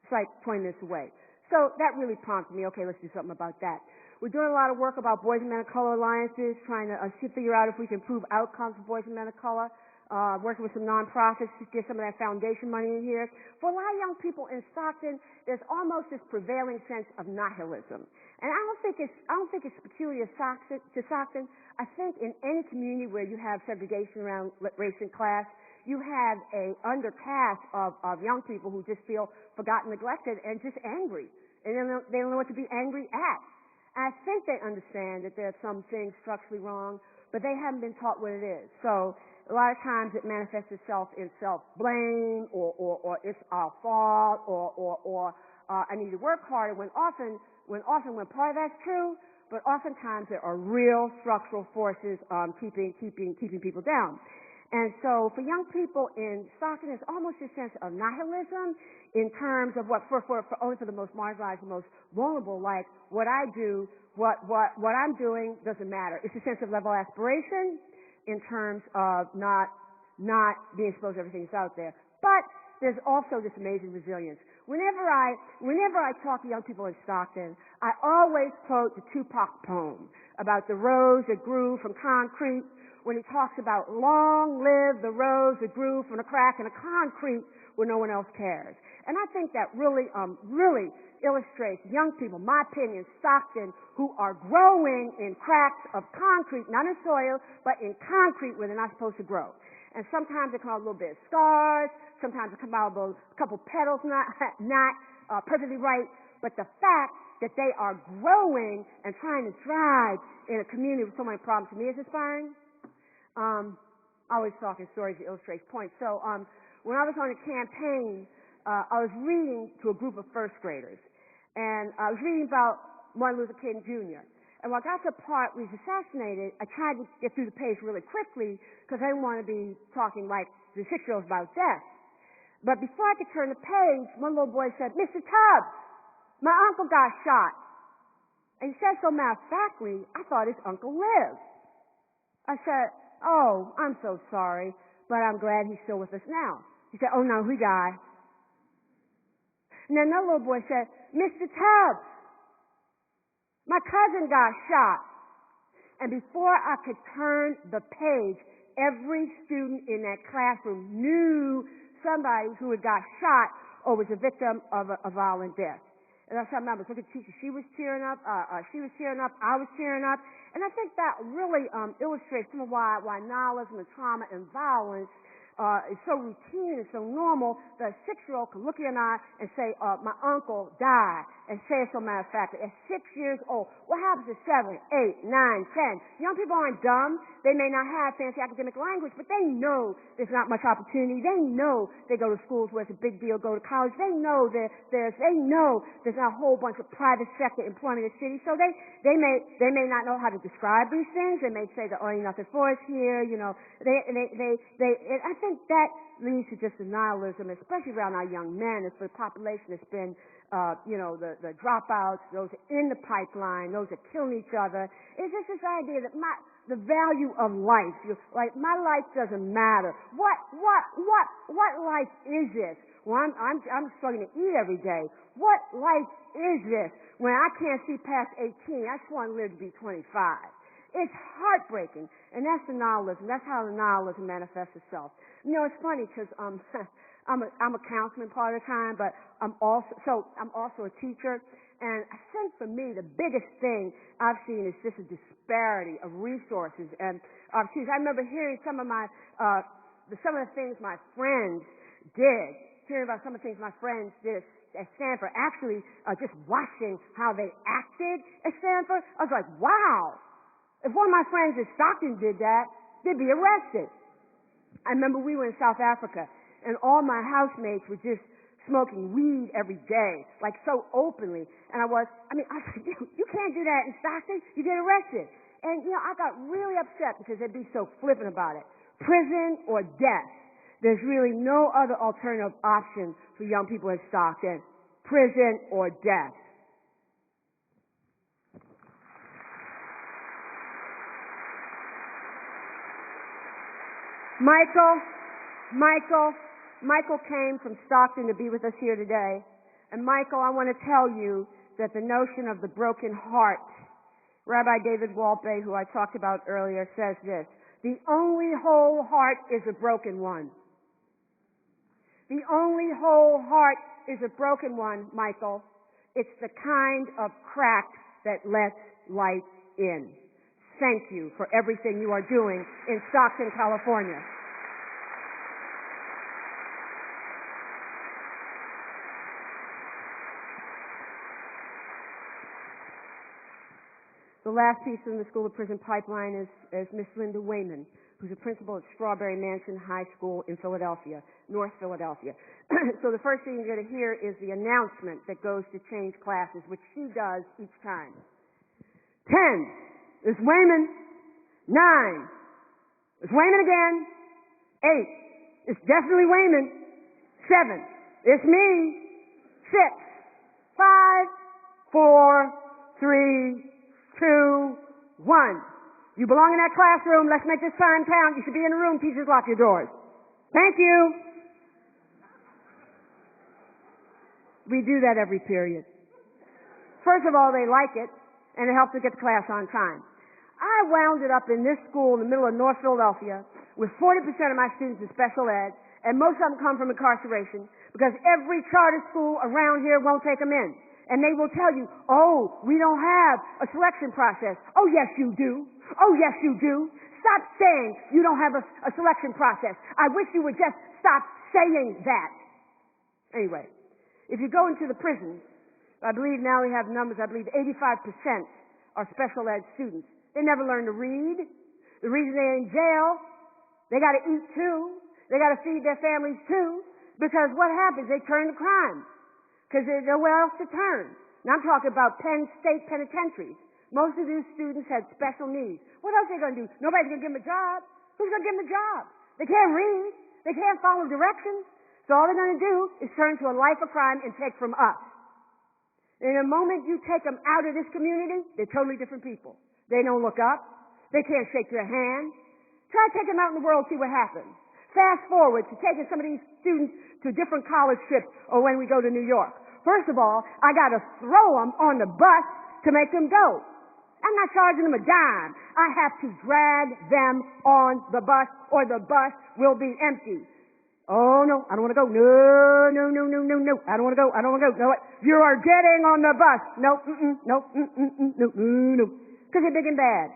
It's like 20 minutes away. So that really prompted me, okay, let's do something about that. We're doing a lot of work about Boys and Men of Color Alliances, trying to figure out if we can improve outcomes for Boys and Men of Color, working with some nonprofits to get some of that foundation money in here. For a lot of young people in Stockton, there's almost this prevailing sense of nihilism. And I don't think it's peculiar to Stockton. I think in any community where you have segregation around race and class, you have a undercast of young people who just feel forgotten, neglected, and just angry. and they don't know what to be angry at. I think they understand that there are some things structurally wrong, but they haven't been taught what it is. So a lot of times it manifests itself in self-blame or it's our fault or I need to work harder when often part of that's true, but oftentimes there are real structural forces keeping people down. And so for young people in Stockton, there's almost a sense of nihilism in terms of only for the most marginalized, the most vulnerable, like what I do, what I'm doing doesn't matter. It's a sense of level aspiration in terms of not being exposed to everything that's out there. But there's also this amazing resilience. Whenever I talk to young people in Stockton, I always quote the Tupac poem about the rose that grew from concrete, when he talks about long live the rose that grew from a crack in the concrete where no one else cares. And I think that really illustrates young people, my opinion, Stockton, who are growing in cracks of concrete, not in soil, but in concrete where they're not supposed to grow. And sometimes they come out a little bit of scars, sometimes they come out with a couple petals not perfectly right, but the fact that they are growing and trying to thrive in a community with so many problems to me is inspiring. I always talk in stories that illustrate points. So when I was on a campaign, I was reading to a group of first graders, and I was reading about Martin Luther King Jr. And when I got to the part where he was assassinated, I tried to get through the page really quickly because I didn't want to be talking like the 6-year-olds about death. But before I could turn the page, one little boy said, "Mr. Tubbs, my uncle got shot." And he said so matter-of-factly, I thought his uncle lived. I said, "Oh, I'm so sorry, but I'm glad he's still with us now." He said, "Oh, no, he died." And then another little boy said, "Mr. Tubbs, my cousin got shot." And before I could turn the page, every student in that classroom knew somebody who had got shot or was a victim of a violent death. And I remember, look at the teacher, she was tearing up, I was tearing up. And I think that really illustrates some of why nihilism and trauma and violence is so routine and so normal that a 6-year-old can look you in the eye and say, "My uncle died," and say it so matter of fact. At 6 years old, what happens at 7, 8, 9, 10? Young people aren't dumb. They may not have fancy academic language, but they know there's not much opportunity. They know they go to schools where it's a big deal, go to college. They know there's not a whole bunch of private sector employment in the city. So they may not know how to describe these things. They may say there ain't nothing for us here. You know, I think that leads to just a nihilism, especially around our young men. It's the population that's been, the dropouts, those in the pipeline, those that killing each other. It's just this idea that the value of life, like my life doesn't matter. What life is this? Well, I'm struggling to eat every day. What life is this when I can't see past 18? I just want to live to be 25. It's heartbreaking, and that's the nihilism. That's how the nihilism manifests itself. You know, it's funny because I'm a councilman part of the time, but I'm also a teacher. And I think for me, the biggest thing I've seen is just a disparity of resources and opportunities. I remember hearing some of the things my friends did, hearing about some of the things my friends did at Stanford, actually just watching how they acted at Stanford. I was like, wow. If one of my friends at Stockton did that, they'd be arrested. I remember we were in South Africa, and all my housemates were just smoking weed every day, like so openly. And I was like, you can't do that in Stockton. You get arrested. And, I got really upset because they'd be so flippant about it. Prison or death. There's really no other alternative option for young people in Stockton. Prison or death. Michael came from Stockton to be with us here today. And Michael, I want to tell you that the notion of the broken heart, Rabbi David Walpe, who I talked about earlier, says this: the only whole heart is a broken one. The only whole heart is a broken one, Michael. It's the kind of crack that lets light in. Thank you for everything you are doing in Stockton, California. The last piece in the School of Prison pipeline is Miss Linda Wayman, who's a principal at Strawberry Mansion High School in Philadelphia, North Philadelphia. So the first thing you're going to hear is the announcement that goes to change classes, which she does each time. 10 is Wayman. 9 is Wayman again. 8 is definitely Wayman. 7 it's me. 6 5 4 3 2 1. You belong in that classroom. Let's make this time count. You should be in the room. Teachers, lock your doors. Thank you. We do that every period. First of all, they like it, and it helps to get to class on time. I wound it up in this school in the middle of North Philadelphia with 40% of my students in special ed, and most of them come from incarceration because every charter school around here won't take them in. And they will tell you, oh, we don't have a selection process. Oh, yes, you do. Oh, yes, you do. Stop saying you don't have a selection process. I wish you would just stop saying that. Anyway, if you go into the prisons, I believe now we have numbers, I believe 85% are special ed students. They never learn to read. The reason they're in jail, they got to eat too. They got to feed their families too. Because what happens? They turn to crime. Because there's nowhere else to turn. Now I'm talking about Penn State penitentiaries. Most of these students had special needs. What else are they going to do? Nobody's going to give them a job. Who's going to give them a job? They can't read. They can't follow directions. So all they're going to do is turn to a life of crime and take from us. In the moment you take them out of this community, they're totally different people. They don't look up. They can't shake your hand. Try to take them out in the world, see what happens. Fast forward to taking some of these students to different college trips or when we go to New York. First of all, I got to throw them on the bus to make them go. I'm not charging them a dime. I have to drag them on the bus or the bus will be empty. Oh, no, I don't want to go. No. I don't want to go. No, you are getting on the bus. No. Because they're big and bad.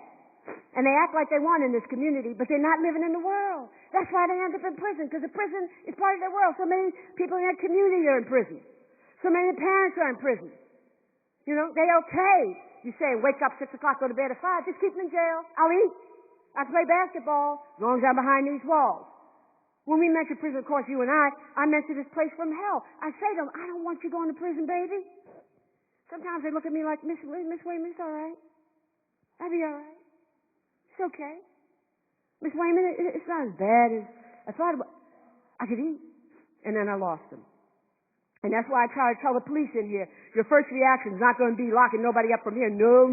And they act like they want in this community, but they're not living in the world. That's why they end up in prison, because the prison is part of their world. So many people in that community are in prison. So many parents are in prison. You know, they okay. You say, wake up 6 o'clock, go to bed at 5. Just keep them in jail. I'll eat. I can play basketball as long as I'm behind these walls. When we mention prison, of course, you and I mention this place from hell. I say to them, I don't want you going to prison, baby. Sometimes they look at me like, Miss Wayman, it's all right. I'll be all right. It's okay. Miss Wayman, it's not as bad as I thought it was. I could eat. And then I lost them. And that's why I try to tell the police in here, your first reaction is not going to be locking nobody up from here. No.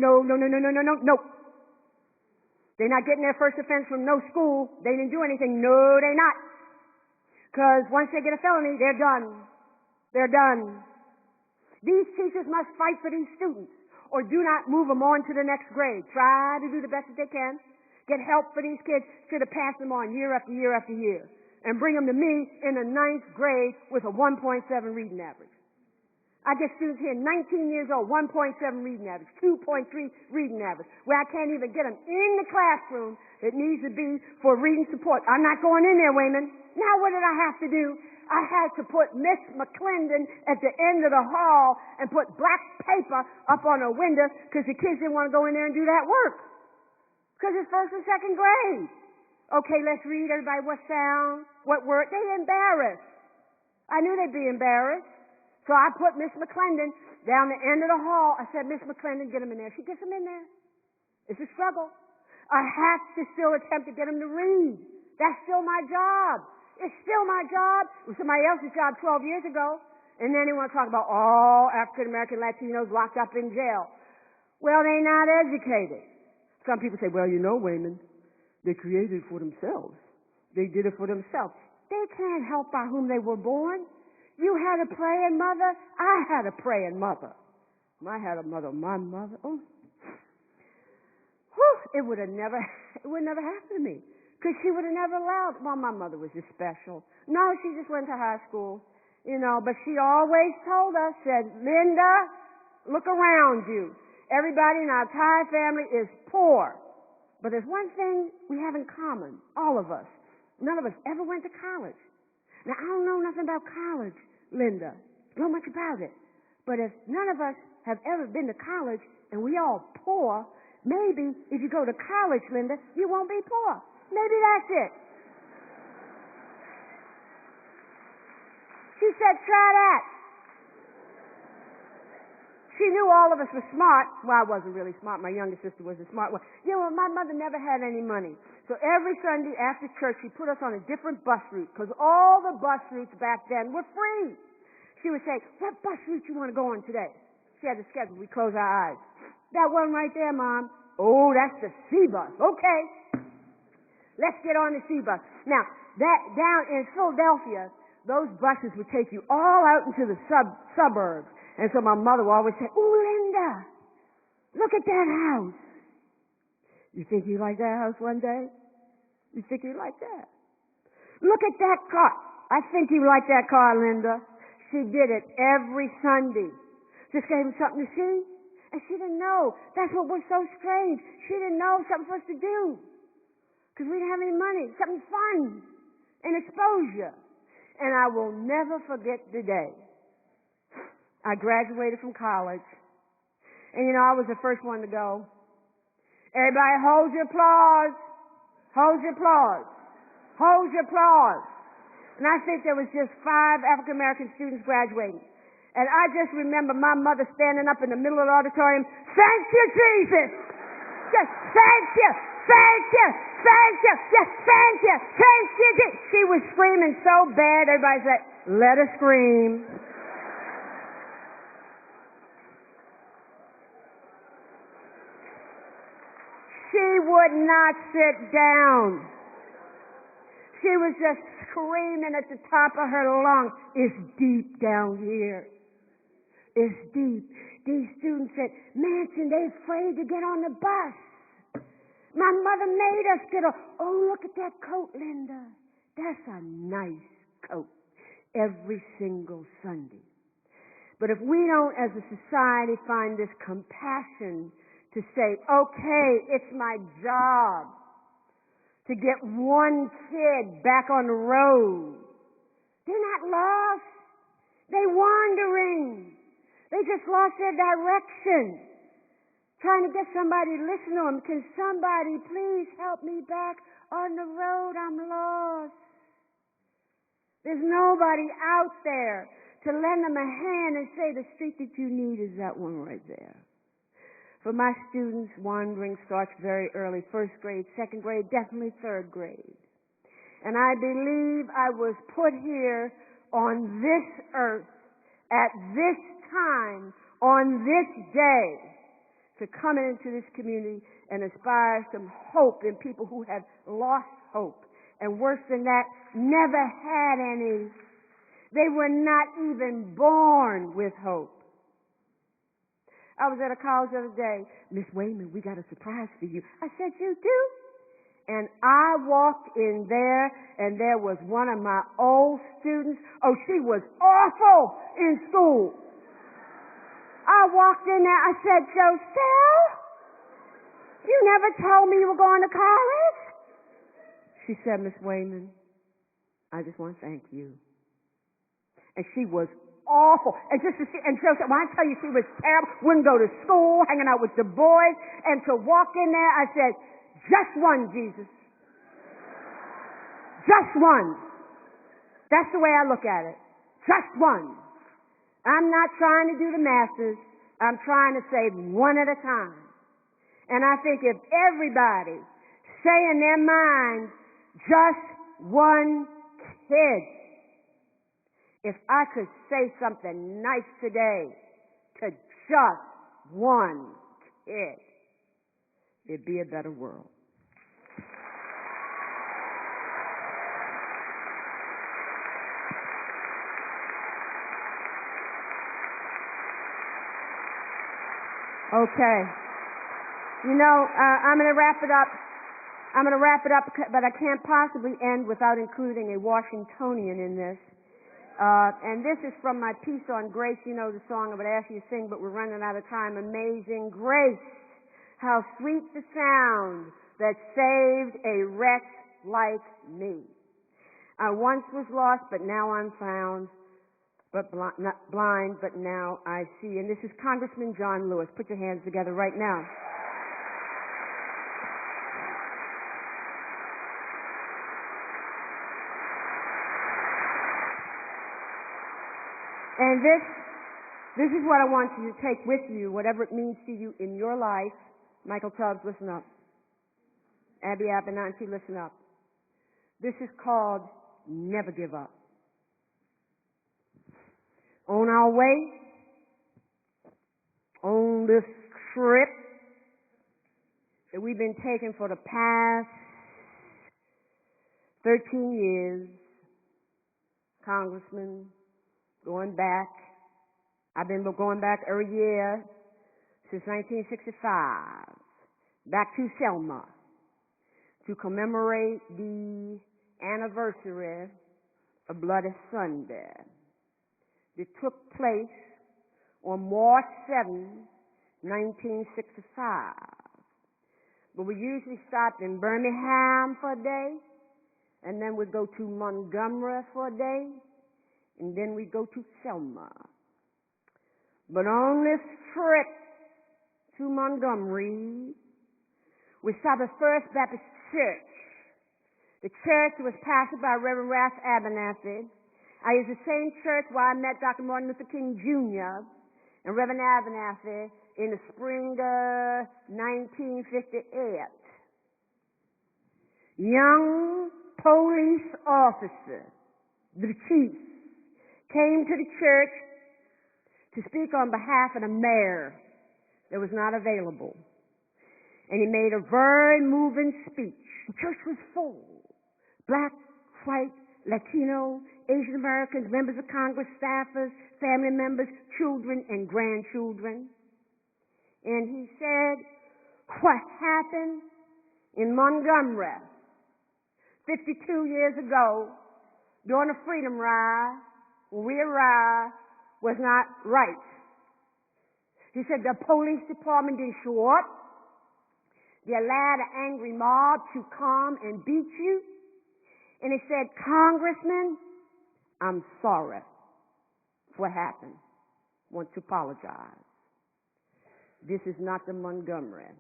They're not getting their first offense from no school. They didn't do anything. No, they're not. Because once they get a felony, they're done. They're done. These teachers must fight for these students or do not move them on to the next grade. Try to do the best that they can. Get help for these kids. Should have passed them on year after year after year. And bring them to me in the 9th grade with a 1.7 reading average. I get students here 19 years old, 1.7 reading average, 2.3 reading average, where I can't even get them in the classroom that needs to be for reading support. I'm not going in there, Wayman. Now what did I have to do? I had to put Miss McClendon at the end of the hall and put black paper up on a window because the kids didn't want to go in there and do that work. Because it's 1st and 2nd grade. Okay, let's read, everybody, what sound, what word. They embarrassed. I knew they'd be embarrassed. So I put Miss McClendon down the end of the hall. I said, Miss McClendon, get them in there. She gets them in there. It's a struggle. I have to still attempt to get them to read. That's still my job. It's still my job. It was somebody else's job 12 years ago. And then they want to talk about all African-American Latinos locked up in jail. Well, they're not educated. Some people say, well, you know, Wayman, they created it for themselves. They did it for themselves. They can't help by whom they were born. You had a praying mother. I had a praying mother. I had a mother. My mother. Oh, whew, it would never happen to me. Because she would have never allowed. Well, my mother was just special. No, she just went to high school. You know, but she always told us, said, Linda, look around you. Everybody in our entire family is poor. But there's one thing we have in common, all of us. None of us ever went to college. Now, I don't know nothing about college, Linda. Don't know much about it. But if none of us have ever been to college and we all poor, Maybe if you go to college, Linda, you won't be poor. Maybe that's it. She said, try that. She knew all of us were smart. Well, I wasn't really smart. My younger sister was a smart one. You know, my mother never had any money. So every Sunday after church, she put us on a different bus route because all the bus routes back then were free. She would say, what bus route you want to go on today? She had a schedule. We'd close our eyes. That one right there, Mom. Oh, that's the C bus. Okay. Let's get on the C bus. Now, that down in Philadelphia, those buses would take you all out into the suburbs. And so my mother would always say, "Ooh, Linda, look at that house." You think you like that house one day? You think you like that? Look at that car. I think you like that car, Linda. She did it every Sunday. Just gave him something to see. And she didn't know. That's what was so strange. She didn't know something for us to do. Because we didn't have any money. Something fun and exposure. And I will never forget the day. I graduated from college. And you know, I was the first one to go. Everybody hold your applause. Hold your applause. Hold your applause. And I think there was just 5 African American students graduating. And I just remember my mother standing up in the middle of the auditorium, "Thank you, Jesus! Just thank you! Thank you! Thank you! Just thank you! Thank you, Jesus!" She was screaming so bad, everybody said, "Let her scream." She would not sit down. She was just screaming at the top of her lungs. It's deep down here. It's deep. These students said, "Manson, they're afraid to get on the bus. My mother made us get on." "Oh, look at that coat, Linda. That's a nice coat." Every single Sunday. But if we don't, as a society, find this compassion to say, okay, it's my job to get one kid back on the road. They're not lost. They're wandering. They just lost their direction. Trying to get somebody to listen to them. Can somebody please help me back on the road? I'm lost. There's nobody out there to lend them a hand and say, the street that you need is that one right there. For my students, wandering starts very early, 1st grade, 2nd grade, definitely 3rd grade. And I believe I was put here on this earth at this time, on this day, to come into this community and inspire some hope in people who have lost hope. And worse than that, never had any. They were not even born with hope. I was at a college the other day. "Miss Wayman, we got a surprise for you." I said, "You do?" And I walked in there, and there was one of my old students. Oh, she was awful in school. I walked in there. I said, "Joselle, you never told me you were going to college." She said, "Miss Wayman, I just want to thank you." And she was awful. And just to see, and Joseph, when I tell you she was terrible, wouldn't go to school, hanging out with the boys, and to walk in there, I said, "Just one, Jesus. Just one." That's the way I look at it. Just one. I'm not trying to do the masses. I'm trying to save one at a time. And I think if everybody say in their mind, just one kid. If I could say something nice today to just one kid, it'd be a better world. Okay. You know, I'm going to wrap it up. But I can't possibly end without including a Washingtonian in this. And this is from my piece on grace. You know the song I would ask you to sing, but we're running out of time. Amazing grace, how sweet the sound that saved a wretch like me. I once was lost, but now I'm found, but not blind, but now I see. And this is Congressman John Lewis. Put your hands together right now. And this is what I want you to take with you, whatever it means to you in your life. Michael Tubbs, listen up. Abby Abernathy, listen up. This is called Never Give Up. On our way, on this trip that we've been taking for the past 13 years, Congressman, going back, I've been going back every year since 1965, back to Selma, to commemorate the anniversary of Bloody Sunday that took place on March 7, 1965. But we usually stopped in Birmingham for a day, and then we'd go to Montgomery for a day, and then we'd go to Selma. But on this trip to Montgomery, we stopped at First Baptist Church. The church was pastored by Reverend Ralph Abernathy. I used the same church where I met Dr. Martin Luther King Jr. and Reverend Abernathy in the spring of 1958. Young police officer, the chief, came to the church to speak on behalf of the mayor that was not available. And he made a very moving speech. The church was full. Black, white, Latino, Asian Americans, members of Congress, staffers, family members, children, and grandchildren. And he said, what happened in Montgomery 52 years ago during the Freedom Ride, when we arrived, was not right. He said the police department didn't show up. They allowed an angry mob to come and beat you. And he said, Congressman, I'm sorry for what happened. Want to apologize. This is not the Montgomery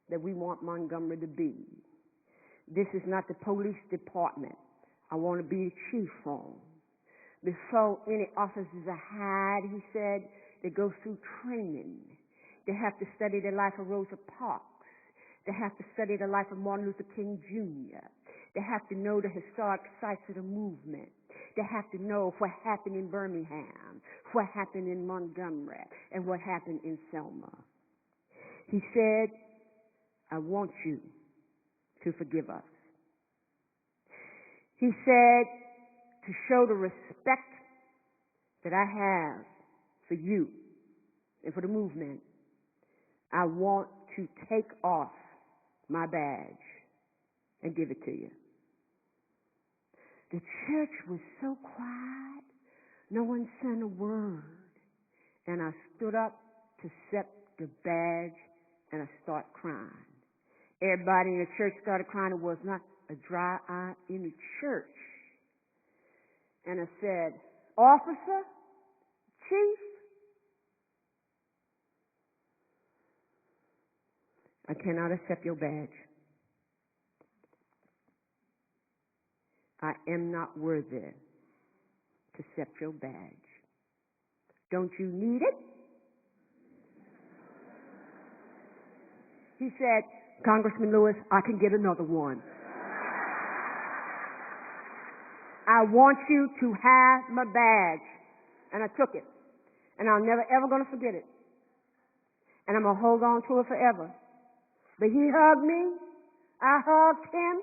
that we want Montgomery to be. This is not the police department I want to be the chief on. Before any officers are hired, he said, they go through training. They have to study the life of Rosa Parks. They have to study the life of Martin Luther King Jr. They have to know the historic sites of the movement. They have to know what happened in Birmingham, what happened in Montgomery, and what happened in Selma. He said, I want you to forgive us. He said, to show the respect that I have for you and for the movement, I want to take off my badge and give it to you. The church was so quiet, no one said a word. And I stood up to accept the badge and I started crying. Everybody in the church started crying. There was not a dry eye in the church. And I said, Officer, Chief, I cannot accept your badge. I am not worthy to accept your badge. Don't you need it? He said, Congressman Lewis, I can get another one. I want you to have my badge. And I took it. And I'm never, ever going to forget it. And I'm going to hold on to it forever. But he hugged me. I hugged him.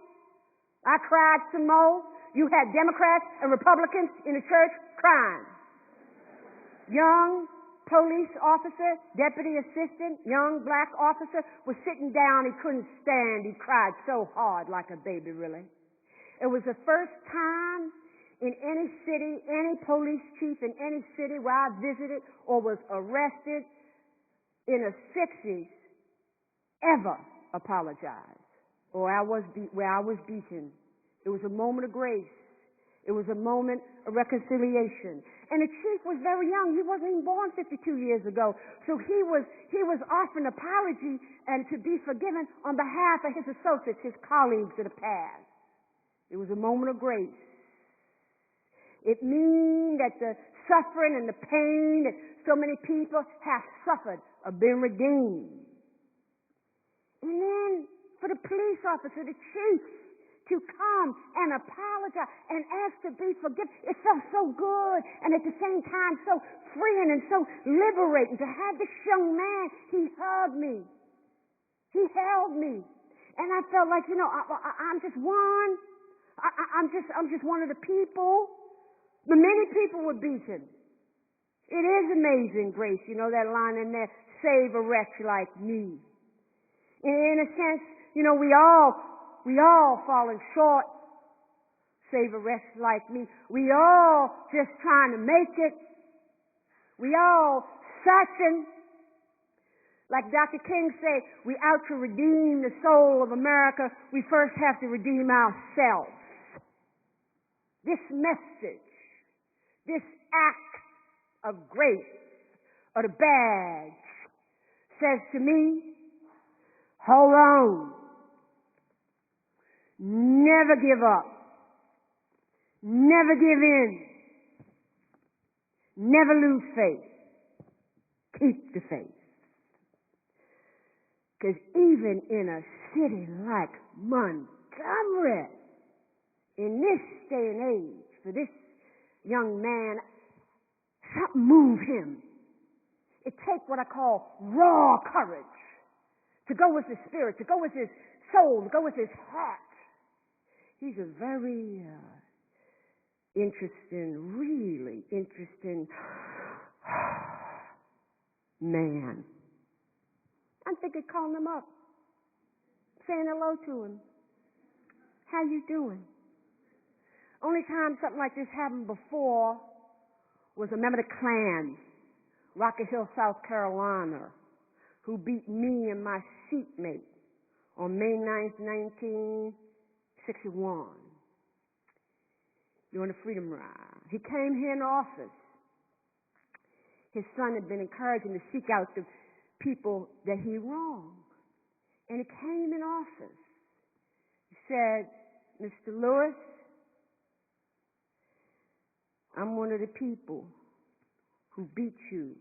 I cried some more. You had Democrats and Republicans in the church crying. Young police officer, deputy assistant, young black officer was sitting down. He couldn't stand. He cried so hard like a baby, really. It was the first time in any city, any police chief in any city where I visited or was arrested in the 60s ever apologized or where I was beaten. It was a moment of grace. It was a moment of reconciliation. And the chief was very young. He wasn't even born 52 years ago. So he was offering apology and to be forgiven on behalf of his associates, his colleagues of the past. It was a moment of grace. It means that the suffering and the pain that so many people have suffered are being redeemed. And then for the police officer, the chief, to come and apologize and ask to be forgiven. It felt so good and at the same time so freeing and so liberating to have this young man. He hugged me. He held me. And I felt like, I'm just one. I'm just one of the people. But many people were beaten. It is amazing grace, that line in there, save a wretch like me. In a sense, we all falling short. Save a wretch like me. We all just trying to make it. We all searching. Like Dr. King said, we out to redeem the soul of America. We first have to redeem ourselves. This message, this act of grace, or the badge, says to me, hold on. Never give up. Never give in. Never lose faith. Keep the faith. Because even in a city like Montgomery, in this day and age, for this young man, something moved him. It takes what I call raw courage to go with his spirit, to go with his soul, to go with his heart. He's a very interesting, really interesting man. I'm thinking calling him up, saying hello to him. How you doing? Only time something like this happened before was a member of the Klan, Rocky Hill, South Carolina, who beat me and my seatmate on May 9th, 1961, during the Freedom Ride. He came here in office. His son had been encouraging to seek out the people that he wronged. And he came in office. He said, Mr. Lewis, I'm one of the people who beat you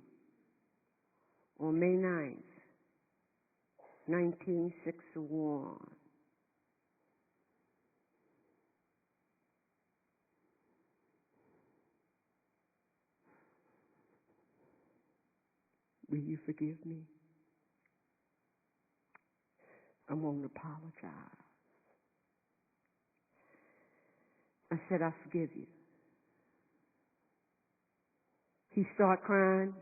on May 9th, 1961. Will you forgive me? I won't apologize. I said, I forgive you. He started crying.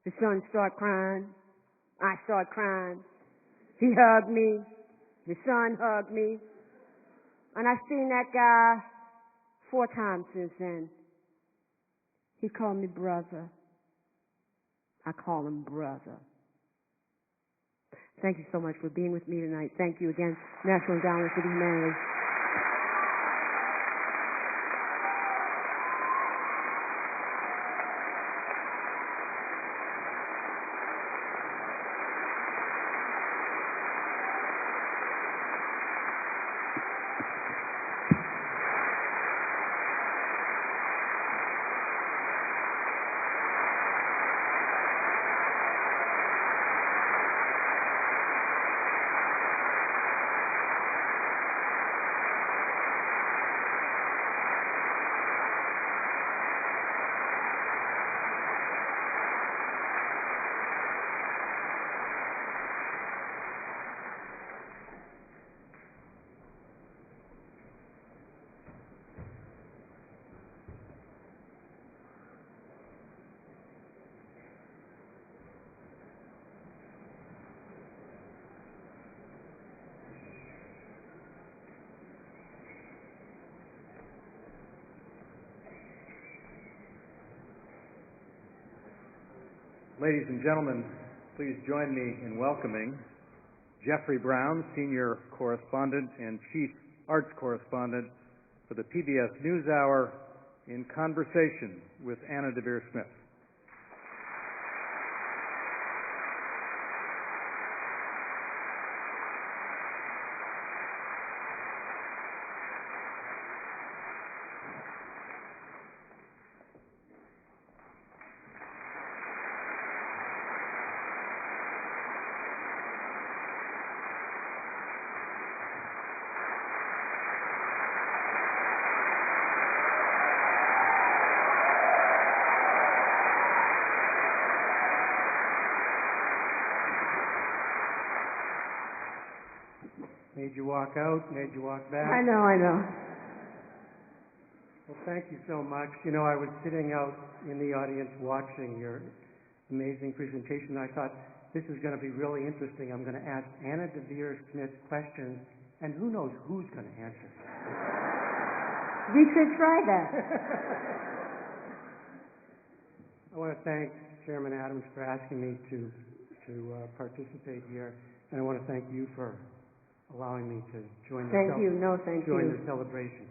His son started crying. I started crying. He hugged me. His son hugged me. And I've seen that guy 4 times since then. He called me brother. I call him brother. Thank you so much for being with me tonight. Thank you again, National Endowment for the Humanities. Ladies and gentlemen, please join me in welcoming Jeffrey Brown, Senior Correspondent and Chief Arts Correspondent for the PBS NewsHour, in conversation with Anna Deavere Smith. Made you walk out, made you walk back. I know. Well, thank you so much. You know, I was sitting out in the audience watching your amazing presentation. I thought, this is going to be really interesting. I'm going to ask Anna Deavere Smith questions, and who knows who's going to answer. We should try that. I want to thank Chairman Adams for asking me to participate here, and I want to thank you for allowing me to join Thank you. join the celebration.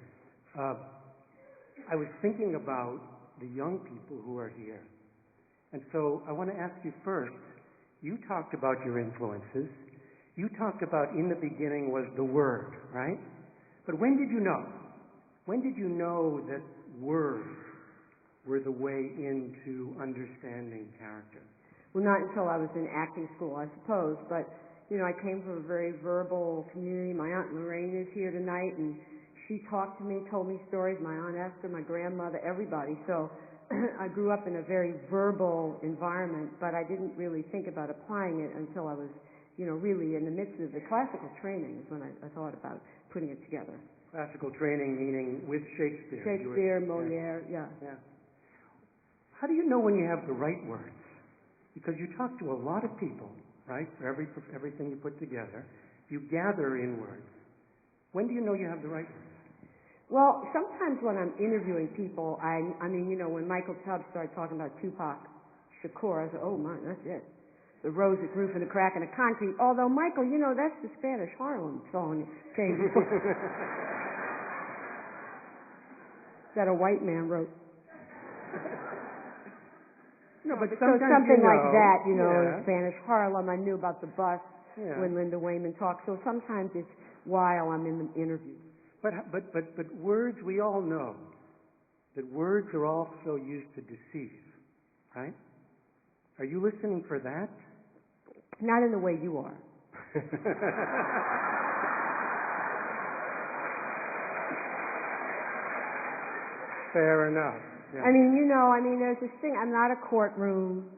I was thinking about the young people who are here, and so I want to ask you first. You talked about your influences. You talked about in the beginning was the Word, right? But when did you know? When did you know that words were the way into understanding character? Well, not until I was in acting school, I suppose. But, you know, I came from a very verbal community. My Aunt Lorraine is here tonight, and she talked to me, told me stories. My Aunt Esther, my grandmother, everybody. So I grew up in a very verbal environment, but I didn't really think about applying it until I was, you know, really in the midst of the classical training is when I thought about putting it together. Classical training meaning with Shakespeare. Shakespeare, Molière, yeah. How do you know when you have the right words? Because you talk to a lot of people, right? For everything you put together, you gather in words. When do you know you have the right words? Well, sometimes when I'm interviewing people, I mean, you know, when Michael Tubbs started talking about Tupac Shakur, I said, oh, my, that's it. The rose that grew from the crack in the concrete. Although, Michael, you know, that's the Spanish Harlem song that a white man wrote. No, but so something like that, you know, yeah. in Spanish Harlem. I knew about the bus when Linda Wayman talked. So sometimes it's while I'm in the interview. But words, we all know that words are also used to deceive, right? Are you listening for that? Not in the way you are. Fair enough. Yeah. I mean, you know, there's this thing. I'm not a courtroom.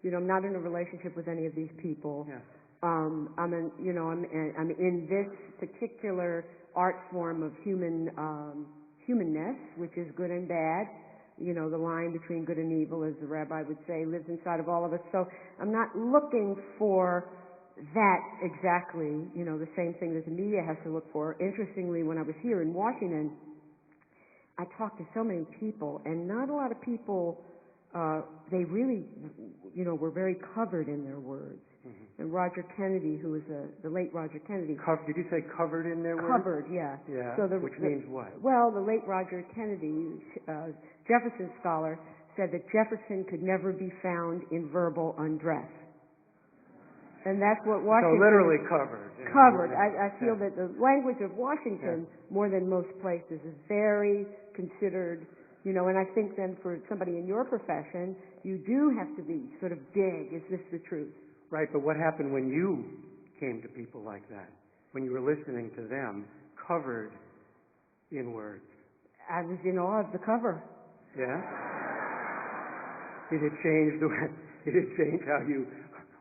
You know, I'm not in a relationship with any of these people. Yeah. I'm in this particular art form of humanness, which is good and bad. You know, the line between good and evil, as the rabbi would say, lives inside of all of us. So I'm not looking for that exactly, you know, the same thing that the media has to look for. Interestingly, when I was here in Washington, I talked to so many people, and not a lot of people, they really, you know, were very covered in their words. Mm-hmm. And Roger Kennedy, who was the late Roger Kennedy. Did you say covered in their words? Covered, yeah. Yeah, so which means what? Well, the late Roger Kennedy, Jefferson scholar, said that Jefferson could never be found in verbal undress. And that's what Washington... So literally covered. Covered. I feel that the language of Washington, more than most places, is very considered, you know, and I think then for somebody in your profession, you do have to be sort of dig, is this the truth? Right, but what happened when you came to people like that? When you were listening to them, covered in words? I was in awe of the cover. Yeah? Did it change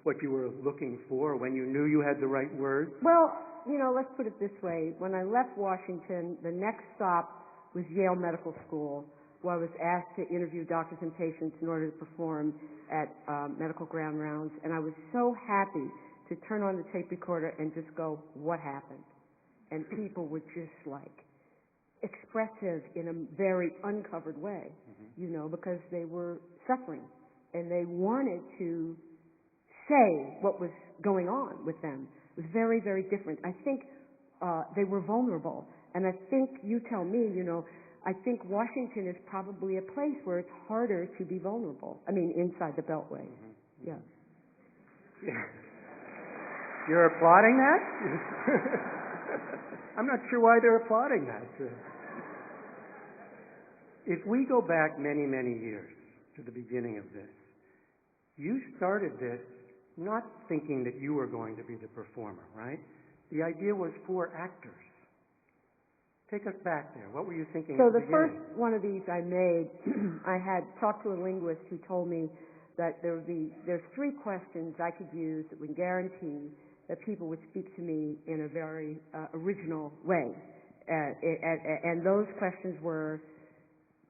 what you were looking for when you knew you had the right words? Well, you know, let's put it this way. When I left Washington, the next stop was Yale Medical School, where I was asked to interview doctors and patients in order to perform at medical ground rounds. And I was so happy to turn on the tape recorder and just go, what happened? And people were just like expressive in a very uncovered way, you know, because they were suffering and they wanted to say what was going on with them. It was very, very different. I think they were vulnerable. And I think, you tell me, you know, I think Washington is probably a place where it's harder to be vulnerable. I mean, inside the Beltway. Yeah. You're applauding that? I'm not sure why they're applauding that. If we go back many, many years to the beginning of this, you started this not thinking that you were going to be the performer, right? The idea was for actors. Take us back there. What were you thinking So at the the beginning? first one of these I made, I had talked to a linguist who told me that there's 3 questions I could use that would guarantee that people would speak to me in a very original way. And those questions were,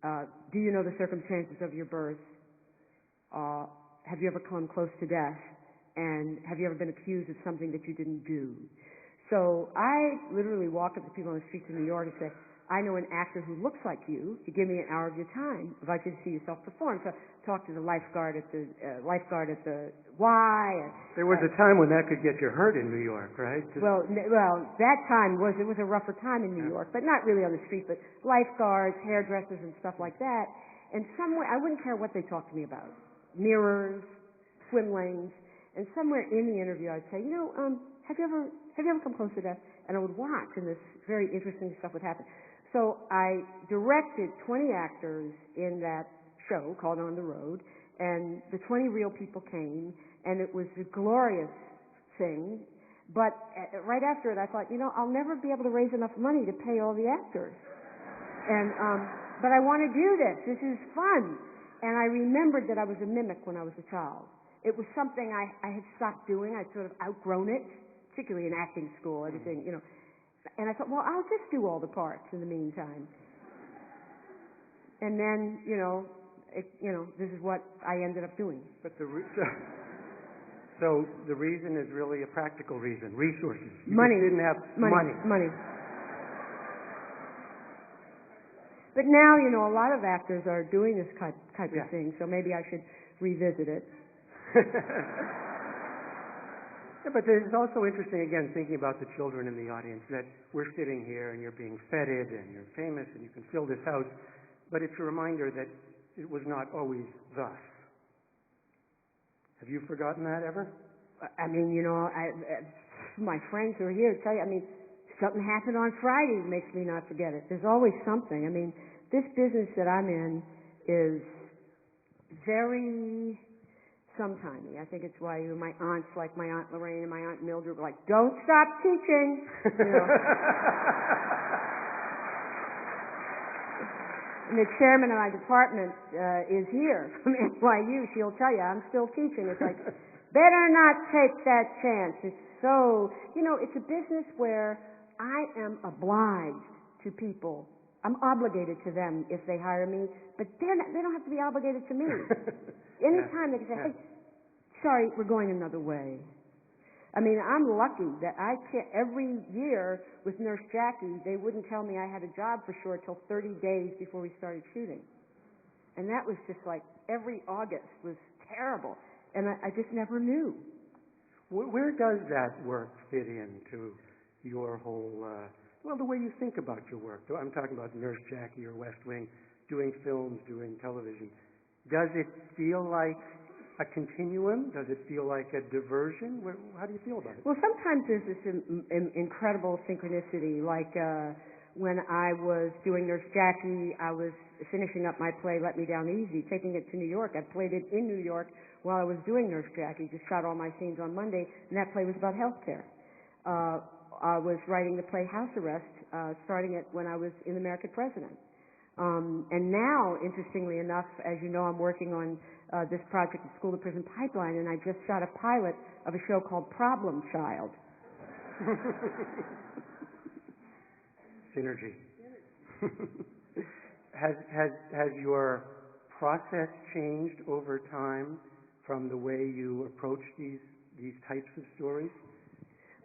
do you know the circumstances of your birth? Have you ever come close to death? And have you ever been accused of something that you didn't do? So I literally walk up to people on the streets of New York and say, I know an actor who looks like you. You give me an hour of your time. I'd like you to see yourself perform. So talk to the lifeguard at the Y. There was a time when that could get you hurt in New York, right? Well, that time was a rougher time in New York, but not really on the street, but lifeguards, hairdressers, and stuff like that. And somewhere, I wouldn't care what they talked to me about, mirrors, swim lanes, and somewhere in the interview I'd say, have you ever come close to death? And I would watch, and this very interesting stuff would happen. So I directed 20 actors in that show called On the Road, and the 20 real people came, and it was a glorious thing. But right after it, I thought, I'll never be able to raise enough money to pay all the actors. And but I want to do this. This is fun. And I remembered that I was a mimic when I was a child. It was something I had stopped doing. I'd sort of outgrown it, particularly in acting school, everything, And I thought, well, I'll just do all the parts in the meantime. And then, this is what I ended up doing. But so the reason is really a practical reason, resources. You Money. just didn't have money. Money. But now, a lot of actors are doing this type of thing, so maybe I should revisit it. Yeah, but it's also interesting, again, thinking about the children in the audience, that we're sitting here and you're being feted and you're famous and you can fill this house, but it's a reminder that it was not always thus. Have you forgotten that ever? I mean, my friends who are here tell you, something happened on Friday that makes me not forget it. There's always something. This business that I'm in is very sometimey. I think it's why my aunts, like my Aunt Lorraine and my Aunt Mildred, were like, don't stop teaching. And the chairman of my department is here from NYU. She'll tell you, I'm still teaching. It's like, better not take that chance. It's so, it's a business where I am obliged to people. I'm obligated to them if they hire me, but they don't have to be obligated to me. Anytime they can say, hey, sorry, we're going another way. I'm lucky that every year with Nurse Jackie, they wouldn't tell me I had a job for sure till 30 days before we started shooting. And that was just like every August was terrible. And I just never knew. Where does that work fit into your whole, the way you think about your work? I'm talking about Nurse Jackie or West Wing, doing films, doing television. Does it feel like a continuum? Does it feel like a diversion? How do you feel about it? Well, sometimes there's this incredible synchronicity. Like when I was doing Nurse Jackie, I was finishing up my play, Let Me Down Easy, taking it to New York. I played it in New York while I was doing Nurse Jackie, just shot all my scenes on Monday, and that play was about health care. I was writing the play House Arrest, starting it when I was in American President. And now, interestingly enough, as you know, I'm working on this project, the School to Prison Pipeline, and I just shot a pilot of a show called Problem Child. Synergy. Has your process changed over time from the way you approach these types of stories?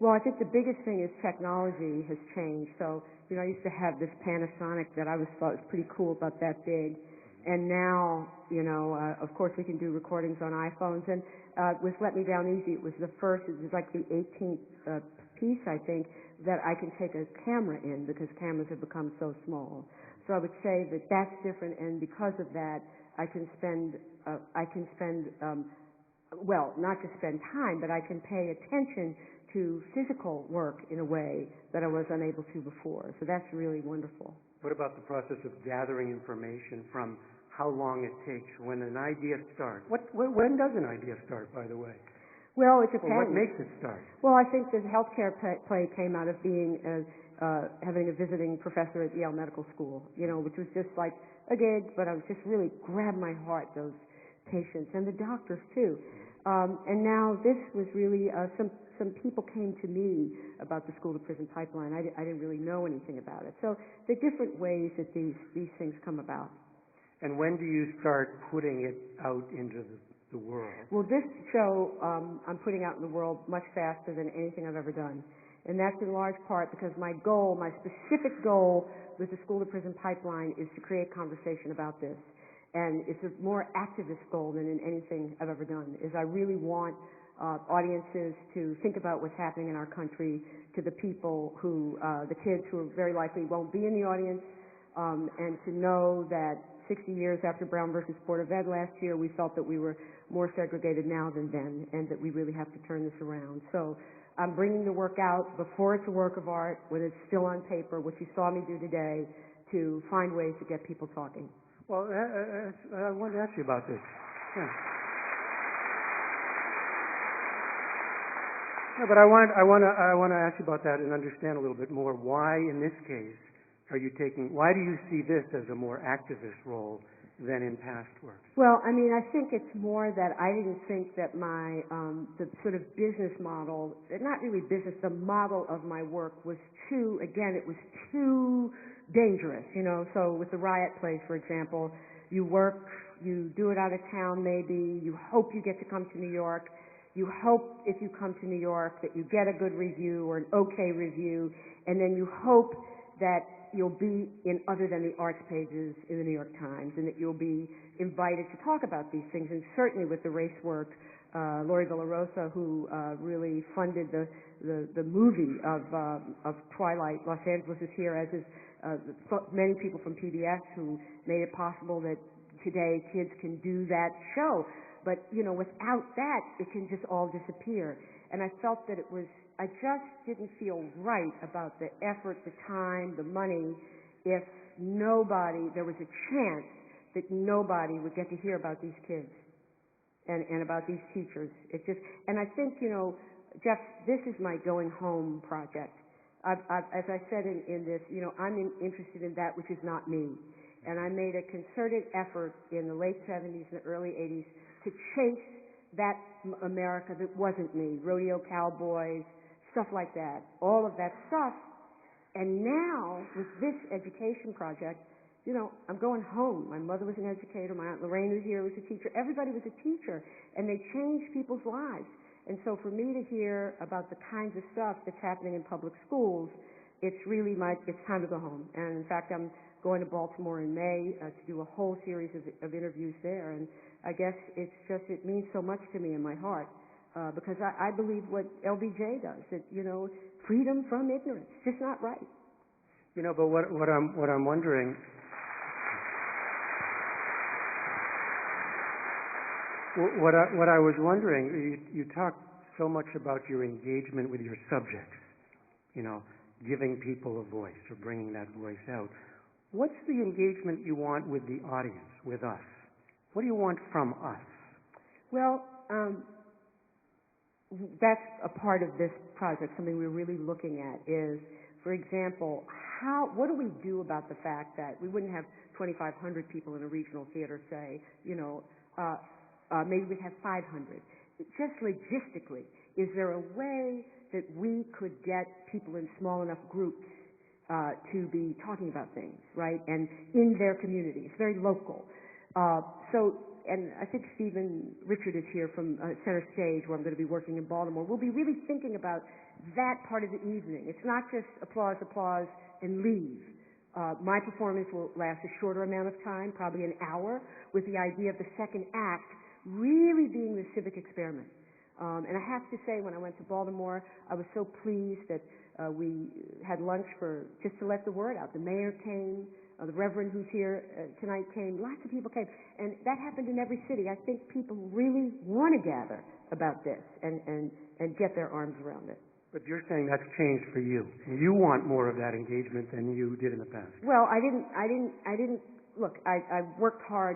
Well, I think the biggest thing is technology has changed. So, I used to have this Panasonic that I thought was pretty cool, about that big. And now, of course, we can do recordings on iPhones. And with Let Me Down Easy, it was the 18th piece, I think, that I can take a camera in because cameras have become so small. So I would say that that's different, and because of that, I can spend, not just spend time, but I can pay attention to physical work in a way that I was unable to before. So that's really wonderful. What about the process of gathering information from how long it takes when an idea starts? When does an idea start, by the way? Well, it depends. Well, what makes it start? Well, I think the healthcare play came out of being having a visiting professor at Yale Medical School, which was just like a gig, but I was just really grabbed my heart, those patients, and the doctors too. And now this was really some people came to me about the school-to-prison pipeline. I didn't really know anything about it. So there are different ways that these things come about. And when do you start putting it out into the world? Well, this show I'm putting out in the world much faster than anything I've ever done. And that's in large part because my specific goal with the school-to-prison pipeline is to create conversation about this. And it's a more activist goal than in anything I've ever done, is I really want audiences to think about what's happening in our country, to the people who, the kids who very likely won't be in the audience, and to know that 60 years after Brown versus Board of Ed last year, we felt that we were more segregated now than then, and that we really have to turn this around. So I'm bringing the work out before it's a work of art, when it's still on paper, which you saw me do today, to find ways to get people talking. Well, I wanted to ask you about this. Yeah. No, but I want to ask you about that and understand a little bit more. Why, in this case, why do you see this as a more activist role than in past works? Well, I mean, I think it's more that I didn't think that my, the sort of business model, not really business, the model of my work was too, again, it was too dangerous, you know. So with the Riot Place, for example, you work, you do it out of town maybe, you hope you get to come to New York, you hope if you come to New York that you get a good review or an okay review, and then you hope that you'll be in other than the arts pages in the New York Times, and that you'll be invited to talk about these things. And certainly with the race work, Lori Villarosa, who really funded the movie of Twilight, Los Angeles is Here, as is many people from PBS who made it possible that today kids can do that show. But, you know, without that, it can just all disappear. And I felt that I just didn't feel right about the effort, the time, the money, if there was a chance that nobody would get to hear about these kids and about these teachers. And I think, you know, Jeff, this is my going home project. As I said in this, you know, I'm interested in that which is not me. And I made a concerted effort in the late 70s and the early 80s to chase that America that wasn't me, rodeo cowboys, stuff like that, all of that stuff. And now, with this education project, you know, I'm going home. My mother was an educator. My Aunt Lorraine was here, was a teacher. Everybody was a teacher, and they changed people's lives. And so for me to hear about the kinds of stuff that's happening in public schools, it's really it's time to go home. And in fact, I'm going to Baltimore in May to do a whole series of interviews there. And I guess it means so much to me in my heart. Because I believe what LBJ does, that, you know, freedom from ignorance, it's just not right. You know, but what I'm wondering, what I was wondering, you talk so much about your engagement with your subjects, you know, giving people a voice or bringing that voice out. What's the engagement you want with the audience, with us? What do you want from us? Well, that's a part of this project. Something we're really looking at is, for example, what do we do about the fact that we wouldn't have 2,500 people in a regional theater, say, you know, maybe we'd have 500. Just logistically, is there a way that we could get people in small enough groups to be talking about things, right, and in their community? It's very local. And I think Stephen Richard is here from Center Stage, where I'm going to be working in Baltimore. We'll be really thinking about that part of the evening. It's not just applause, applause, and leave. My performance will last a shorter amount of time, probably an hour, with the idea of the second act really being the civic experiment. And I have to say, when I went to Baltimore, I was so pleased that we had lunch just to let the word out. The mayor came. The Reverend who's here tonight came. Lots of people came. And that happened in every city. I think people really want to gather about this and get their arms around it. But you're saying that's changed for you. You want more of that engagement than you did in the past. Well, I didn't look, I worked hard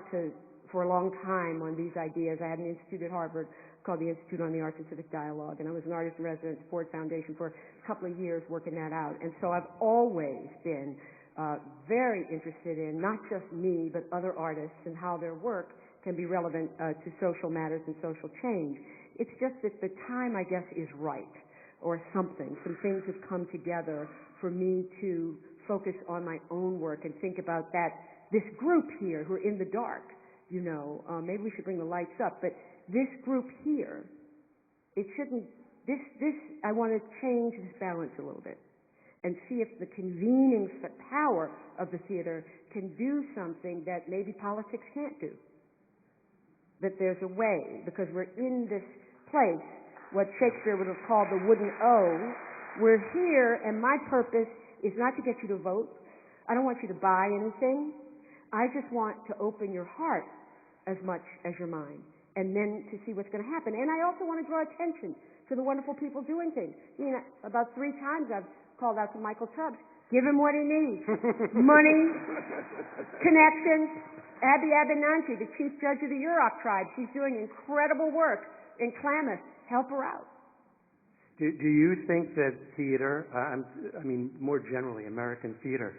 for a long time on these ideas. I had an institute at Harvard called the Institute on the Arts and Civic Dialogue, and I was an artist in residence at Ford Foundation for a couple of years working that out. And so I've always been very interested in not just me, but other artists and how their work can be relevant to social matters and social change. It's just that the time, I guess, is right, or something. Some things have come together for me to focus on my own work and think about this group here who are in the dark, maybe we should bring the lights up, but this group here, it shouldn't, I want to change this balance a little bit and see if the convening power of the theater can do something that maybe politics can't do. That there's a way, because we're in this place, what Shakespeare would have called the wooden O. We're here, and my purpose is not to get you to vote. I don't want you to buy anything. I just want to open your heart as much as your mind, and then to see what's going to happen. And I also want to draw attention to the wonderful people doing things. About 3 times I've called out to Michael Tubbs. Give him what he needs. Money, connections. Abby Abinanti, the chief judge of the Yurok tribe. She's doing incredible work in Klamath. Help her out. Do you think that theater, more generally, American theater,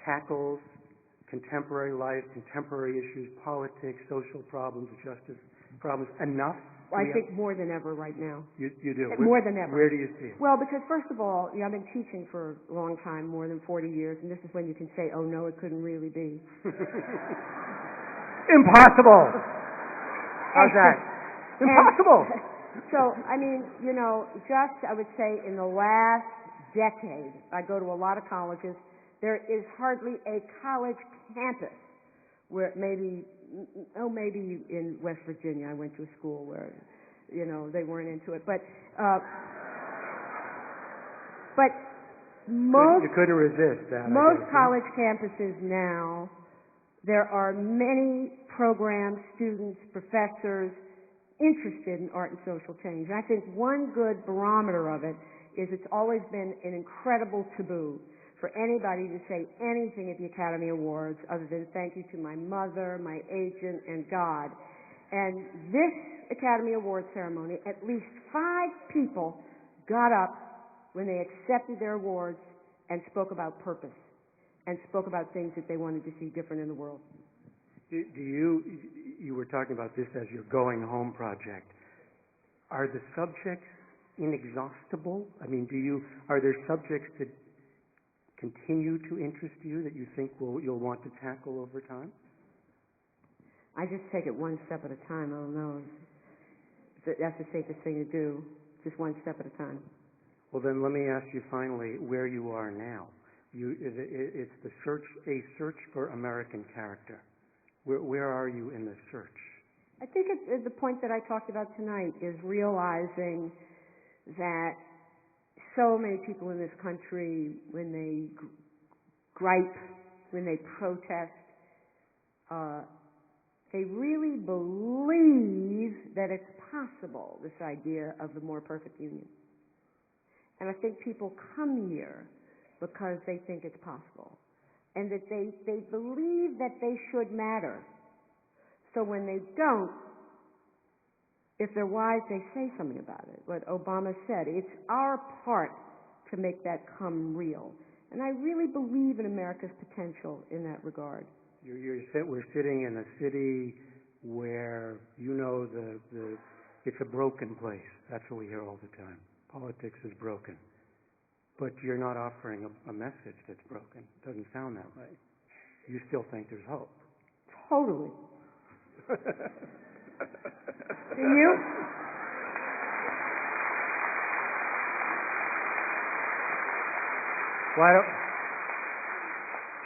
tackles contemporary life, contemporary issues, politics, social problems, justice problems enough? I think more than ever right now. You do? More than ever. Where do you see it? Well, because first of all, I've been teaching for a long time, more than 40 years, and this is when you can say, oh no, it couldn't really be. Impossible! How's that? Impossible! So, I would say in the last decade, I go to a lot of colleges, there is hardly a college campus where maybe in West Virginia, I went to a school where, they weren't into it, but most... You couldn't resist that. Most college campuses now, there are many programs, students, professors interested in art and social change. And I think one good barometer of it is it's always been an incredible taboo for anybody to say anything at the Academy Awards other than thank you to my mother, my agent, and God. And this Academy Awards ceremony, at least 5 people got up when they accepted their awards and spoke about purpose and spoke about things that they wanted to see different in the world. You were talking about this as your going home project. Are the subjects inexhaustible? Are there subjects that continue to interest you that you think you'll want to tackle over time? I just take it one step at a time. I don't know. That's the safest thing to do, just one step at a time. Well, then let me ask you finally where you are now. It's a search for American character. Where are you in the search? I think the point that I talked about tonight is realizing that so many people in this country, when they gripe, when they protest, they really believe that it's possible, this idea of the more perfect union. And I think people come here because they think it's possible, and that they believe that they should matter. So when they don't, if they're wise, they say something about it. What Obama said, it's our part to make that come real. And I really believe in America's potential in that regard. We're sitting in a city where it's a broken place. That's what we hear all the time. Politics is broken. But you're not offering a message that's broken. Doesn't sound that way. You still think there's hope. Totally. Do you? Why don't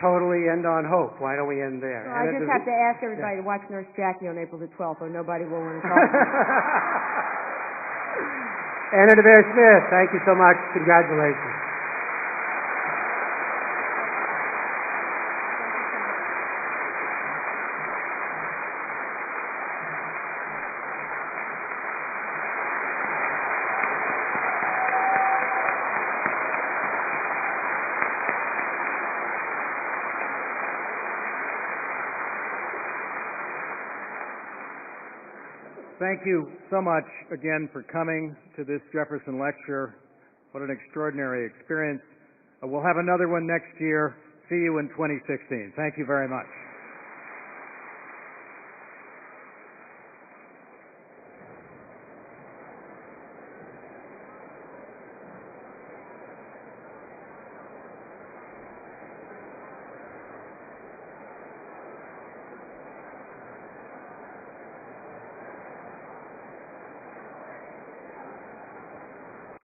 totally end on hope? Why don't we end there? Well, I just have to ask everybody to watch Nurse Jackie on April the 12th, or nobody will want to talk. Anna Deavere Smith, thank you so much. Congratulations. Thank you so much again for coming to this Jefferson lecture. What an extraordinary experience. We'll have another one next year. See you in 2016. Thank you very much.